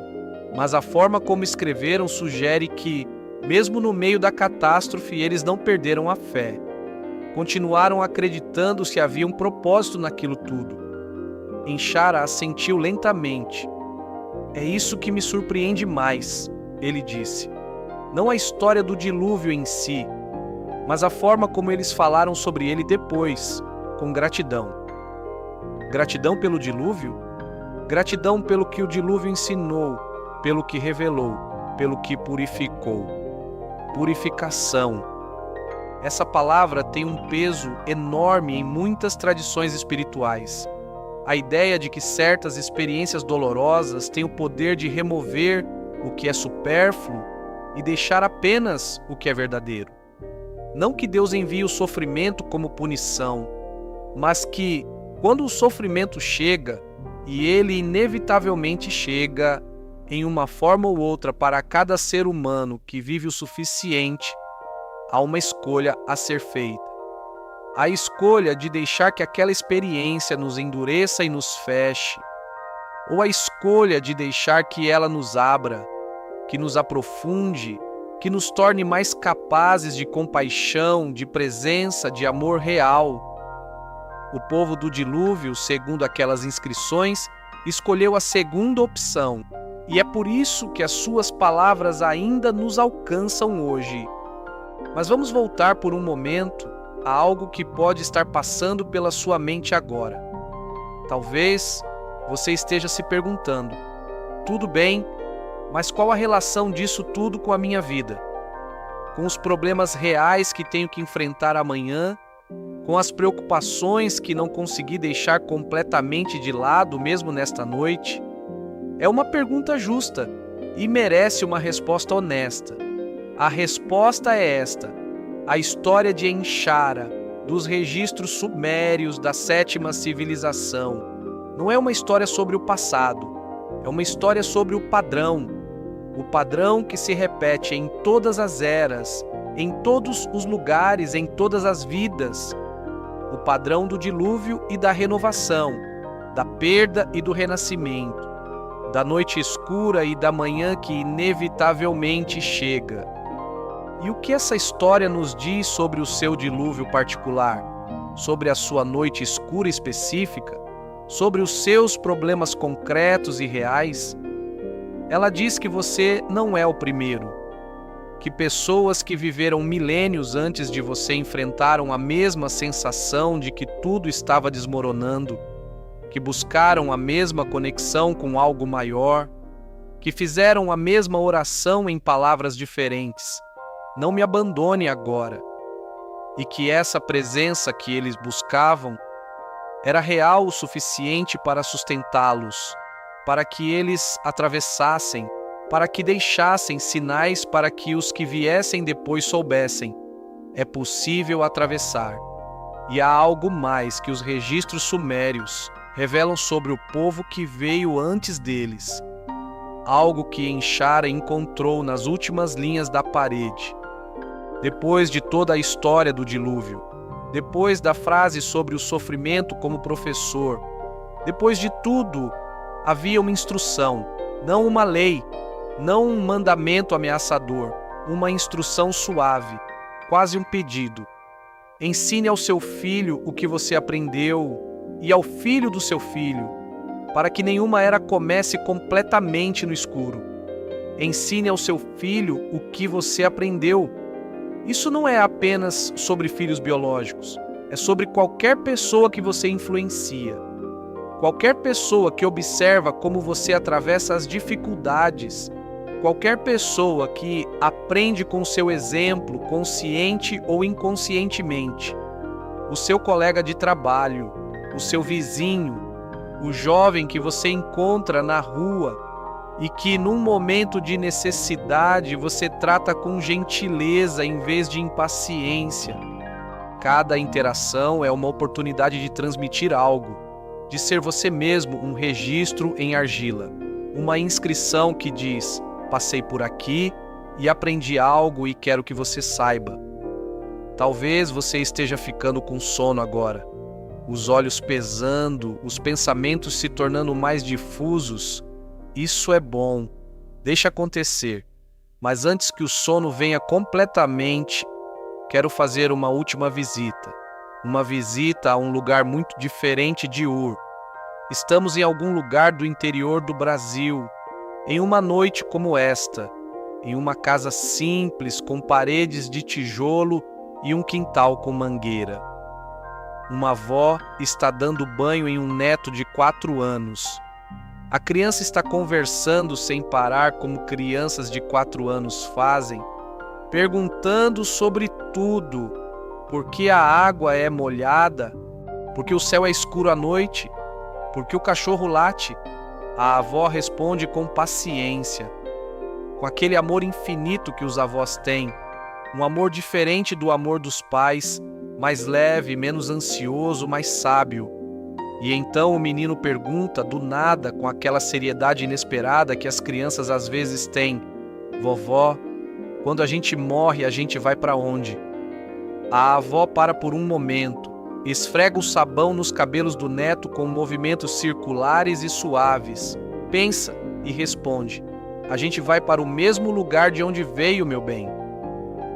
mas a forma como escreveram sugere que, mesmo no meio da catástrofe, eles não perderam a fé. Continuaram acreditando que havia um propósito naquilo tudo. Enshara assentiu lentamente. É isso que me surpreende mais, ele disse. Não a história do dilúvio em si, mas a forma como eles falaram sobre ele depois, com gratidão. Gratidão pelo dilúvio? Gratidão pelo que o dilúvio ensinou, pelo que revelou, pelo que purificou. Purificação. Essa palavra tem um peso enorme em muitas tradições espirituais. A ideia de que certas experiências dolorosas têm o poder de remover o que é supérfluo e deixar apenas o que é verdadeiro. Não que Deus envie o sofrimento como punição, mas que, quando o sofrimento chega, e ele inevitavelmente chega em uma forma ou outra para cada ser humano que vive o suficiente, há uma escolha a ser feita. A escolha de deixar que aquela experiência nos endureça e nos feche, ou a escolha de deixar que ela nos abra, que nos aprofunde, que nos torne mais capazes de compaixão, de presença, de amor real. O povo do dilúvio, segundo aquelas inscrições, escolheu a segunda opção, e é por isso que as suas palavras ainda nos alcançam hoje. Mas vamos voltar por um momento a algo que pode estar passando pela sua mente agora. Talvez você esteja se perguntando: tudo bem, mas qual a relação disso tudo com a minha vida? Com os problemas reais que tenho que enfrentar amanhã? Com as preocupações que não consegui deixar completamente de lado mesmo nesta noite? É uma pergunta justa e merece uma resposta honesta. A resposta é esta: a história de Enshara, dos registros sumérios da sétima civilização. Não é uma história sobre o passado, é uma história sobre o padrão que se repete em todas as eras, em todos os lugares, em todas as vidas. O padrão do dilúvio e da renovação, da perda e do renascimento, da noite escura e da manhã que inevitavelmente chega. E o que essa história nos diz sobre o seu dilúvio particular? Sobre a sua noite escura específica? Sobre os seus problemas concretos e reais? Ela diz que você não é o primeiro, que pessoas que viveram milênios antes de você enfrentaram a mesma sensação de que tudo estava desmoronando, que buscaram a mesma conexão com algo maior, que fizeram a mesma oração em palavras diferentes. Não me abandone agora. E que essa presença que eles buscavam era real o suficiente para sustentá-los, para que eles atravessassem, para que deixassem sinais para que os que viessem depois soubessem. É possível atravessar. E há algo mais que os registros sumérios revelam sobre o povo que veio antes deles. Algo que Enshara encontrou nas últimas linhas da parede. Depois de toda a história do dilúvio, depois da frase sobre o sofrimento como professor, depois de tudo, havia uma instrução, não uma lei, não um mandamento ameaçador, uma instrução suave, quase um pedido. Ensine ao seu filho o que você aprendeu e ao filho do seu filho, para que nenhuma era comece completamente no escuro. Ensine ao seu filho o que você aprendeu. Isso não é apenas sobre filhos biológicos, é sobre qualquer pessoa que você influencia. Qualquer pessoa que observa como você atravessa as dificuldades. Qualquer pessoa que aprende com seu exemplo, consciente ou inconscientemente. O seu colega de trabalho, o seu vizinho, o jovem que você encontra na rua e que num momento de necessidade você trata com gentileza em vez de impaciência. Cada interação é uma oportunidade de transmitir algo, de ser você mesmo um registro em argila, uma inscrição que diz: passei por aqui e aprendi algo e quero que você saiba. Talvez você esteja ficando com sono agora, os olhos pesando, os pensamentos se tornando mais difusos. Isso é bom, deixa acontecer. Mas antes que o sono venha completamente, quero fazer uma última visita. Uma visita a um lugar muito diferente de Ur. Estamos em algum lugar do interior do Brasil, em uma noite como esta, em uma casa simples com paredes de tijolo e um quintal com mangueira. Uma avó está dando banho em um neto de 4 anos. A criança está conversando sem parar como crianças de 4 anos fazem, perguntando sobre tudo. Por que a água é molhada? Por que o céu é escuro à noite? Por que o cachorro late? A avó responde com paciência, com aquele amor infinito que os avós têm, um amor diferente do amor dos pais, mais leve, menos ansioso, mais sábio. E então o menino pergunta, do nada, com aquela seriedade inesperada que as crianças às vezes têm: vovó, quando a gente morre, a gente vai para onde? A avó para por um momento, esfrega o sabão nos cabelos do neto com movimentos circulares e suaves, pensa e responde: a gente vai para o mesmo lugar de onde veio, meu bem.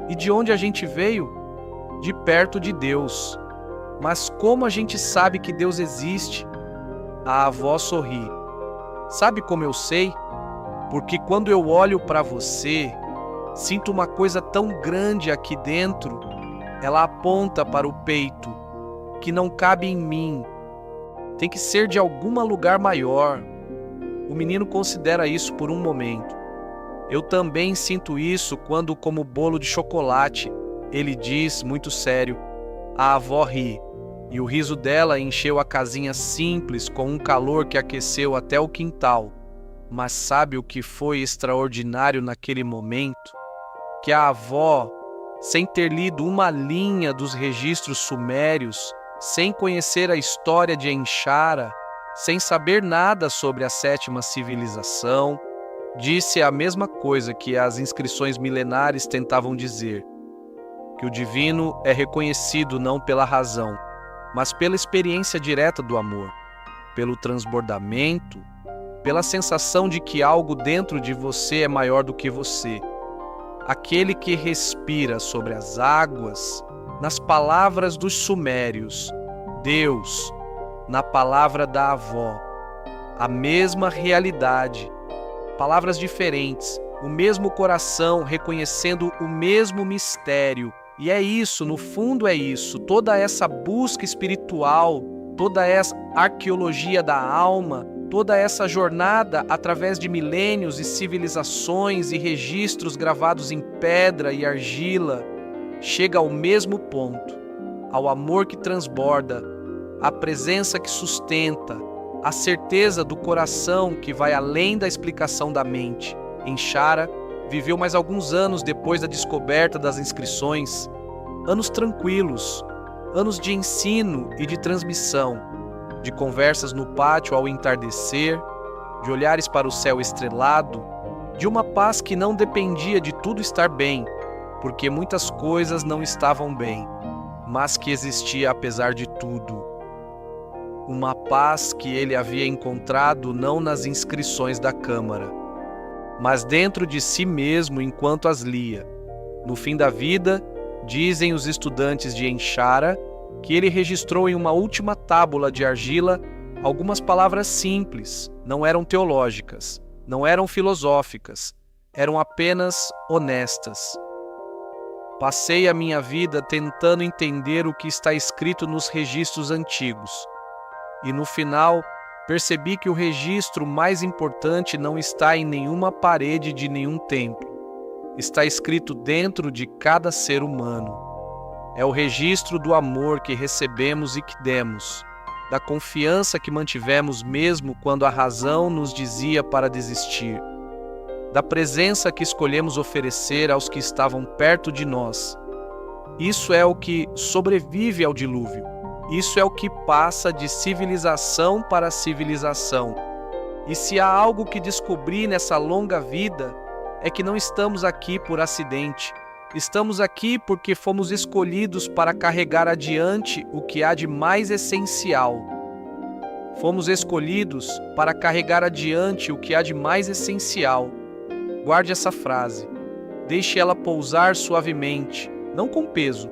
E de onde a gente veio? De perto de Deus. Mas como a gente sabe que Deus existe? A avó sorri. Sabe como eu sei? Porque quando eu olho para você, sinto uma coisa tão grande aqui dentro. Ela aponta para o peito, que não cabe em mim. Tem que ser de algum lugar maior. O menino considera isso por um momento. Eu também sinto isso quando como bolo de chocolate. Ele diz, muito sério. A avó ri, e o riso dela encheu a casinha simples com um calor que aqueceu até o quintal. Mas sabe o que foi extraordinário naquele momento? Que a avó, sem ter lido uma linha dos registros sumérios, sem conhecer a história de Enshara, sem saber nada sobre a 7ª civilização, disse a mesma coisa que as inscrições milenares tentavam dizer: que o divino é reconhecido não pela razão, mas pela experiência direta do amor, pelo transbordamento, pela sensação de que algo dentro de você é maior do que você. Aquele que respira sobre as águas, nas palavras dos sumérios, Deus, na palavra da avó, a mesma realidade, palavras diferentes, o mesmo coração reconhecendo o mesmo mistério. E é isso, no fundo é isso, toda essa busca espiritual, toda essa arqueologia da alma, toda essa jornada através de milênios e civilizações e registros gravados em pedra e argila, chega ao mesmo ponto, ao amor que transborda, à presença que sustenta, à certeza do coração que vai além da explicação da mente. Enshara viveu mais alguns anos depois da descoberta das inscrições, anos tranquilos, anos de ensino e de transmissão, de conversas no pátio ao entardecer, de olhares para o céu estrelado, de uma paz que não dependia de tudo estar bem, porque muitas coisas não estavam bem, mas que existia apesar de tudo. Uma paz que ele havia encontrado não nas inscrições da Câmara, mas dentro de si mesmo enquanto as lia. No fim da vida, dizem os estudantes de Enshara que ele registrou em uma última tábula de argila algumas palavras simples, não eram teológicas, não eram filosóficas, eram apenas honestas. Passei a minha vida tentando entender o que está escrito nos registros antigos. E no final, percebi que o registro mais importante não está em nenhuma parede de nenhum templo. Está escrito dentro de cada ser humano. É o registro do amor que recebemos e que demos, da confiança que mantivemos mesmo quando a razão nos dizia para desistir, da presença que escolhemos oferecer aos que estavam perto de nós. Isso é o que sobrevive ao dilúvio. Isso é o que passa de civilização para civilização. E se há algo que descobri nessa longa vida, é que não estamos aqui por acidente. Estamos aqui porque fomos escolhidos para carregar adiante o que há de mais essencial. Fomos escolhidos para carregar adiante o que há de mais essencial. Guarde essa frase. Deixe ela pousar suavemente, não com peso,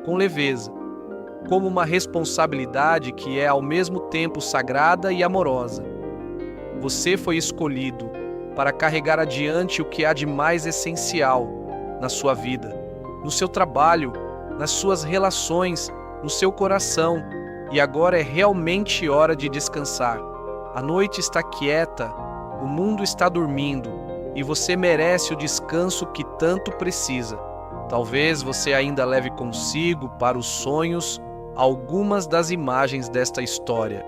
com leveza, como uma responsabilidade que é ao mesmo tempo sagrada e amorosa. Você foi escolhido para carregar adiante o que há de mais essencial na sua vida, no seu trabalho, nas suas relações, no seu coração, e agora é realmente hora de descansar. A noite está quieta, o mundo está dormindo, e você merece o descanso que tanto precisa. Talvez você ainda leve consigo para os sonhos algumas das imagens desta história.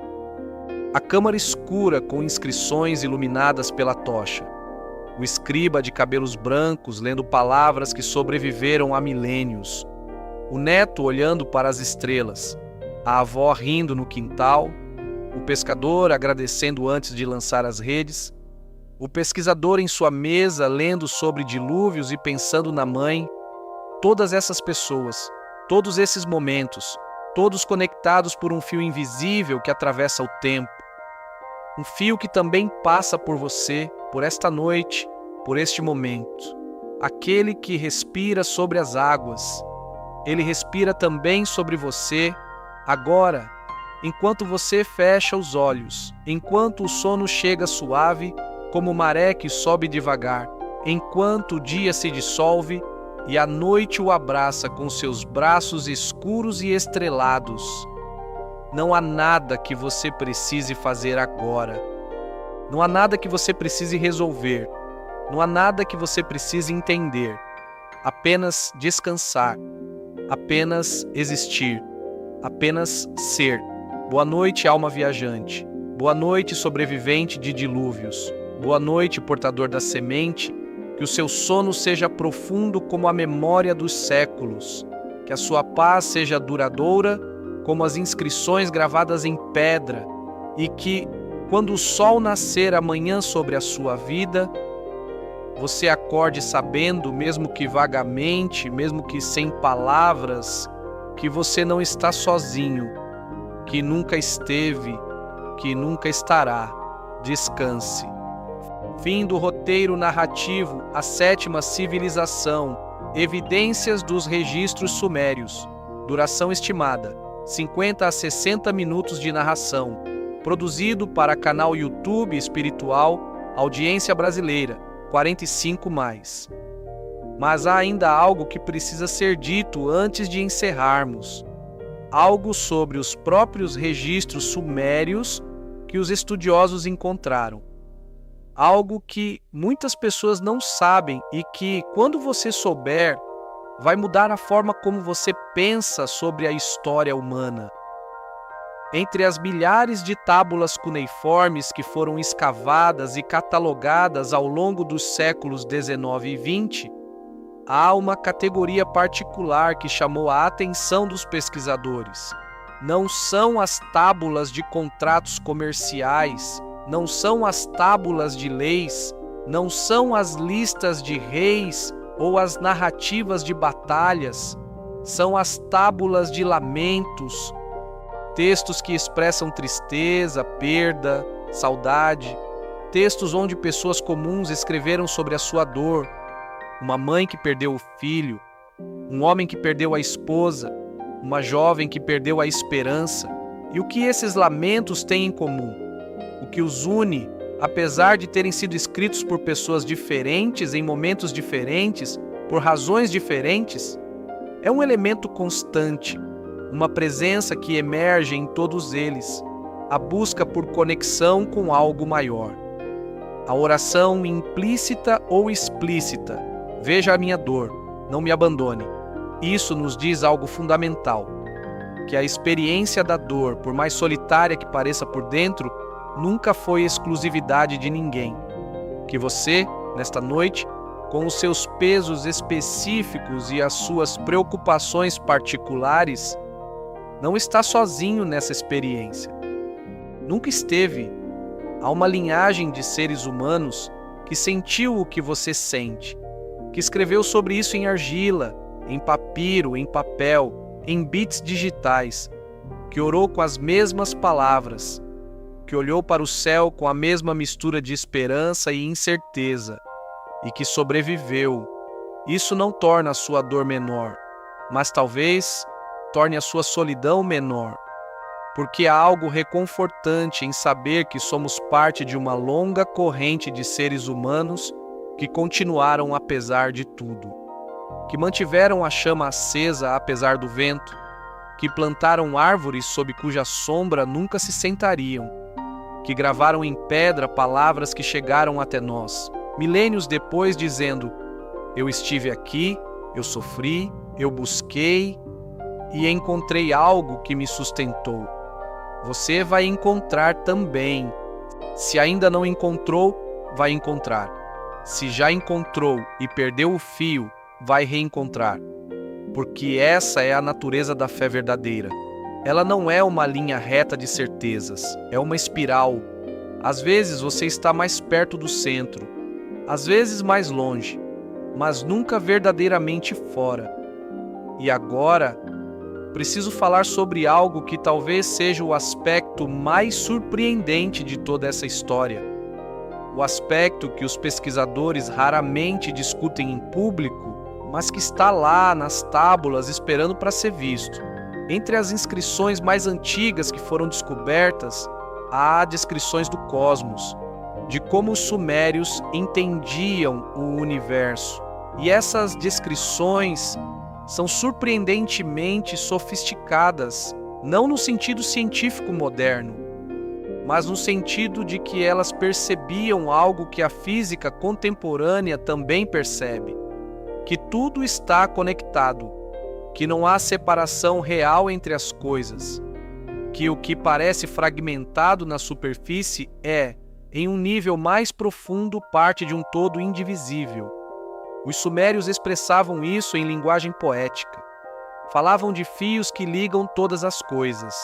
A câmara escura com inscrições iluminadas pela tocha. O escriba de cabelos brancos lendo palavras que sobreviveram há milênios. O neto olhando para as estrelas. A avó rindo no quintal. O pescador agradecendo antes de lançar as redes. O pesquisador em sua mesa lendo sobre dilúvios e pensando na mãe. Todas essas pessoas, todos esses momentos, todos conectados por um fio invisível que atravessa o tempo. Um fio que também passa por você, por esta noite, por este momento. Aquele que respira sobre as águas. Ele respira também sobre você, agora, enquanto você fecha os olhos, enquanto o sono chega suave, como maré que sobe devagar, enquanto o dia se dissolve e a noite o abraça com seus braços escuros e estrelados. Não há nada que você precise fazer agora. Não há nada que você precise resolver. Não há nada que você precise entender. Apenas descansar. Apenas existir. Apenas ser. Boa noite, alma viajante. Boa noite, sobrevivente de dilúvios. Boa noite, portador da semente. Que o seu sono seja profundo como a memória dos séculos. Que a sua paz seja duradoura como as inscrições gravadas em pedra, e que, quando o sol nascer amanhã sobre a sua vida, você acorde sabendo, mesmo que vagamente, mesmo que sem palavras, que você não está sozinho, que nunca esteve, que nunca estará. Descanse. Fim do roteiro narrativo A Sétima Civilização. Evidências dos registros sumérios. Duração estimada: 50 a 60 minutos de narração. Produzido para canal YouTube Espiritual, audiência brasileira, 45+. Mas há ainda algo que precisa ser dito antes de encerrarmos. Algo sobre os próprios registros sumérios que os estudiosos encontraram. Algo que muitas pessoas não sabem e que, quando você souber, vai mudar a forma como você pensa sobre a história humana. Entre as milhares de tábulas cuneiformes que foram escavadas e catalogadas ao longo dos séculos XIX e XX, há uma categoria particular que chamou a atenção dos pesquisadores. Não são as tábulas de contratos comerciais, não são as tábulas de leis, não são as listas de reis ou as narrativas de batalhas, são as tábulas de lamentos, textos que expressam tristeza, perda, saudade, textos onde pessoas comuns escreveram sobre a sua dor, uma mãe que perdeu o filho, um homem que perdeu a esposa, uma jovem que perdeu a esperança. E o que esses lamentos têm em comum? O que os une apesar de terem sido escritos por pessoas diferentes, em momentos diferentes, por razões diferentes, é um elemento constante, uma presença que emerge em todos eles, a busca por conexão com algo maior. A oração implícita ou explícita, veja a minha dor, não me abandone. Isso nos diz algo fundamental, que a experiência da dor, por mais solitária que pareça por dentro, nunca foi exclusividade de ninguém. Que você, nesta noite, com os seus pesos específicos e as suas preocupações particulares, não está sozinho nessa experiência. Nunca esteve. Há uma linhagem de seres humanos que sentiu o que você sente, que escreveu sobre isso em argila, em papiro, em papel, em bits digitais, que orou com as mesmas palavras, que olhou para o céu com a mesma mistura de esperança e incerteza, e que sobreviveu. Isso não torna a sua dor menor, mas talvez torne a sua solidão menor, porque há algo reconfortante em saber que somos parte de uma longa corrente de seres humanos que continuaram apesar de tudo, que mantiveram a chama acesa apesar do vento, que plantaram árvores sob cuja sombra nunca se sentariam, que gravaram em pedra palavras que chegaram até nós, milênios depois, dizendo: eu estive aqui, eu sofri, eu busquei e encontrei algo que me sustentou. Você vai encontrar também. Se ainda não encontrou, vai encontrar. Se já encontrou e perdeu o fio, vai reencontrar. Porque essa é a natureza da fé verdadeira. Ela não é uma linha reta de certezas, é uma espiral. Às vezes você está mais perto do centro, às vezes mais longe, mas nunca verdadeiramente fora. E agora, preciso falar sobre algo que talvez seja o aspecto mais surpreendente de toda essa história. O aspecto que os pesquisadores raramente discutem em público, mas que está lá nas tábulas esperando para ser visto. Entre as inscrições mais antigas que foram descobertas, há descrições do cosmos, de como os sumérios entendiam o universo. E essas descrições são surpreendentemente sofisticadas, não no sentido científico moderno, mas no sentido de que elas percebiam algo que a física contemporânea também percebe, que tudo está conectado, que não há separação real entre as coisas, que o que parece fragmentado na superfície é, em um nível mais profundo, parte de um todo indivisível. Os sumérios expressavam isso em linguagem poética. Falavam de fios que ligam todas as coisas,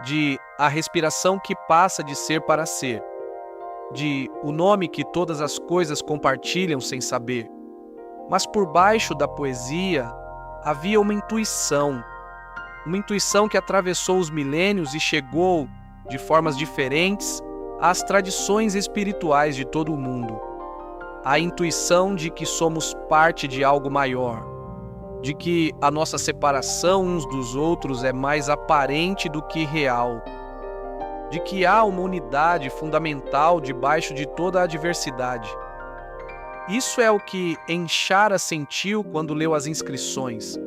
de a respiração que passa de ser para ser, de o nome que todas as coisas compartilham sem saber. Mas por baixo da poesia havia uma intuição que atravessou os milênios e chegou, de formas diferentes, às tradições espirituais de todo o mundo. A intuição de que somos parte de algo maior, de que a nossa separação uns dos outros é mais aparente do que real, de que há uma unidade fundamental debaixo de toda a diversidade. Isso é o que Enchara sentiu quando leu as inscrições,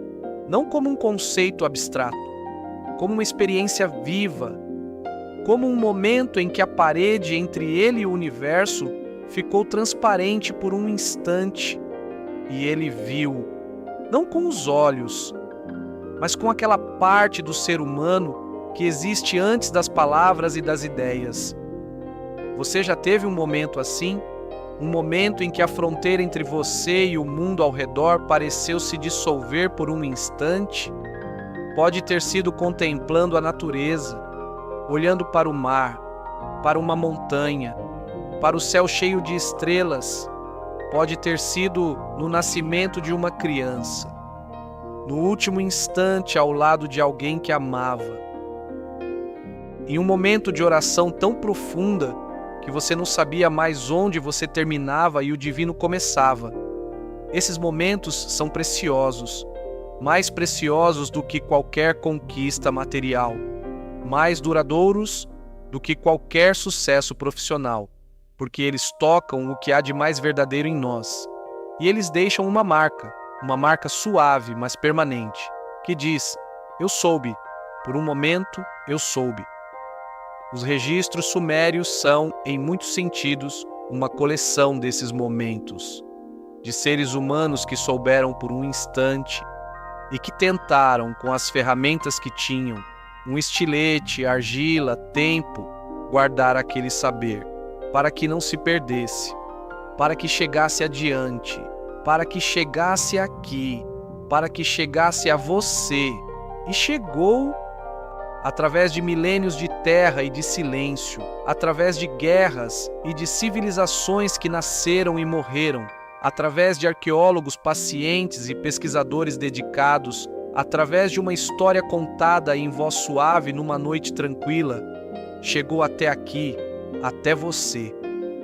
não como um conceito abstrato, como uma experiência viva, como um momento em que a parede entre ele e o universo ficou transparente por um instante e ele viu, não com os olhos, mas com aquela parte do ser humano que existe antes das palavras e das ideias. Você já teve um momento assim? Um momento em que a fronteira entre você e o mundo ao redor pareceu se dissolver por um instante? Pode ter sido contemplando a natureza, olhando para o mar, para uma montanha, para o céu cheio de estrelas. Pode ter sido no nascimento de uma criança, no último instante ao lado de alguém que amava. Em um momento de oração tão profunda que você não sabia mais onde você terminava e o divino começava. Esses momentos são preciosos, mais preciosos do que qualquer conquista material, mais duradouros do que qualquer sucesso profissional. porque eles tocam o que há de mais verdadeiro em nós. E eles deixam uma marca suave, mas permanente, que diz: eu soube, por um momento eu soube. Os registros sumérios são, em muitos sentidos, uma coleção desses momentos, de seres humanos que souberam por um instante e que tentaram, com as ferramentas que tinham, um estilete, argila, tempo, guardar aquele saber, para que não se perdesse, para que chegasse adiante, para que chegasse aqui, para que chegasse a você. E chegou através de milênios de terra e de silêncio, através de guerras e de civilizações que nasceram e morreram, através de arqueólogos pacientes e pesquisadores dedicados, através de uma história contada em voz suave numa noite tranquila, chegou até aqui, até você,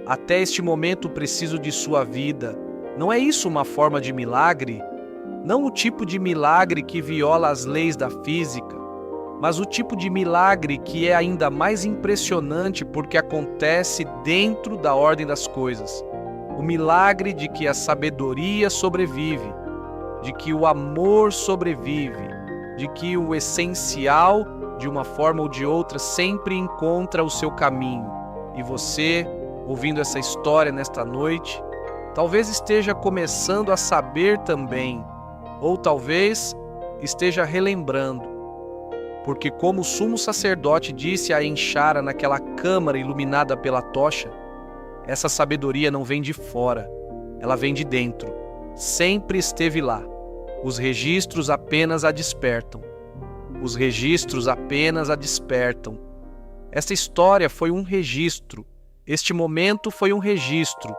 até este momento preciso de sua vida. Não é isso uma forma de milagre? Não o tipo de milagre que viola as leis da física, mas o tipo de milagre que é ainda mais impressionante porque acontece dentro da ordem das coisas. O milagre de que a sabedoria sobrevive, de que o amor sobrevive, de que o essencial, de uma forma ou de outra, sempre encontra o seu caminho. E você, ouvindo essa história nesta noite, talvez esteja começando a saber também, ou talvez esteja relembrando. Porque como o sumo sacerdote disse a Enxara naquela câmara iluminada pela tocha, essa sabedoria não vem de fora, ela vem de dentro. Sempre esteve lá. Os registros apenas a despertam. Os registros apenas a despertam. Esta história foi um registro. Este momento foi um registro.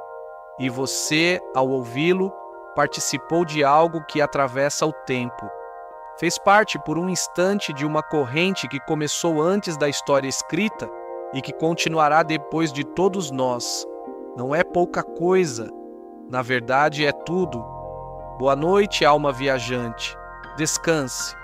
E você, ao ouvi-lo, participou de algo que atravessa o tempo. Fez parte por um instante de uma corrente que começou antes da história escrita e que continuará depois de todos nós. Não é pouca coisa, na verdade é tudo. Boa noite, alma viajante. Descanse.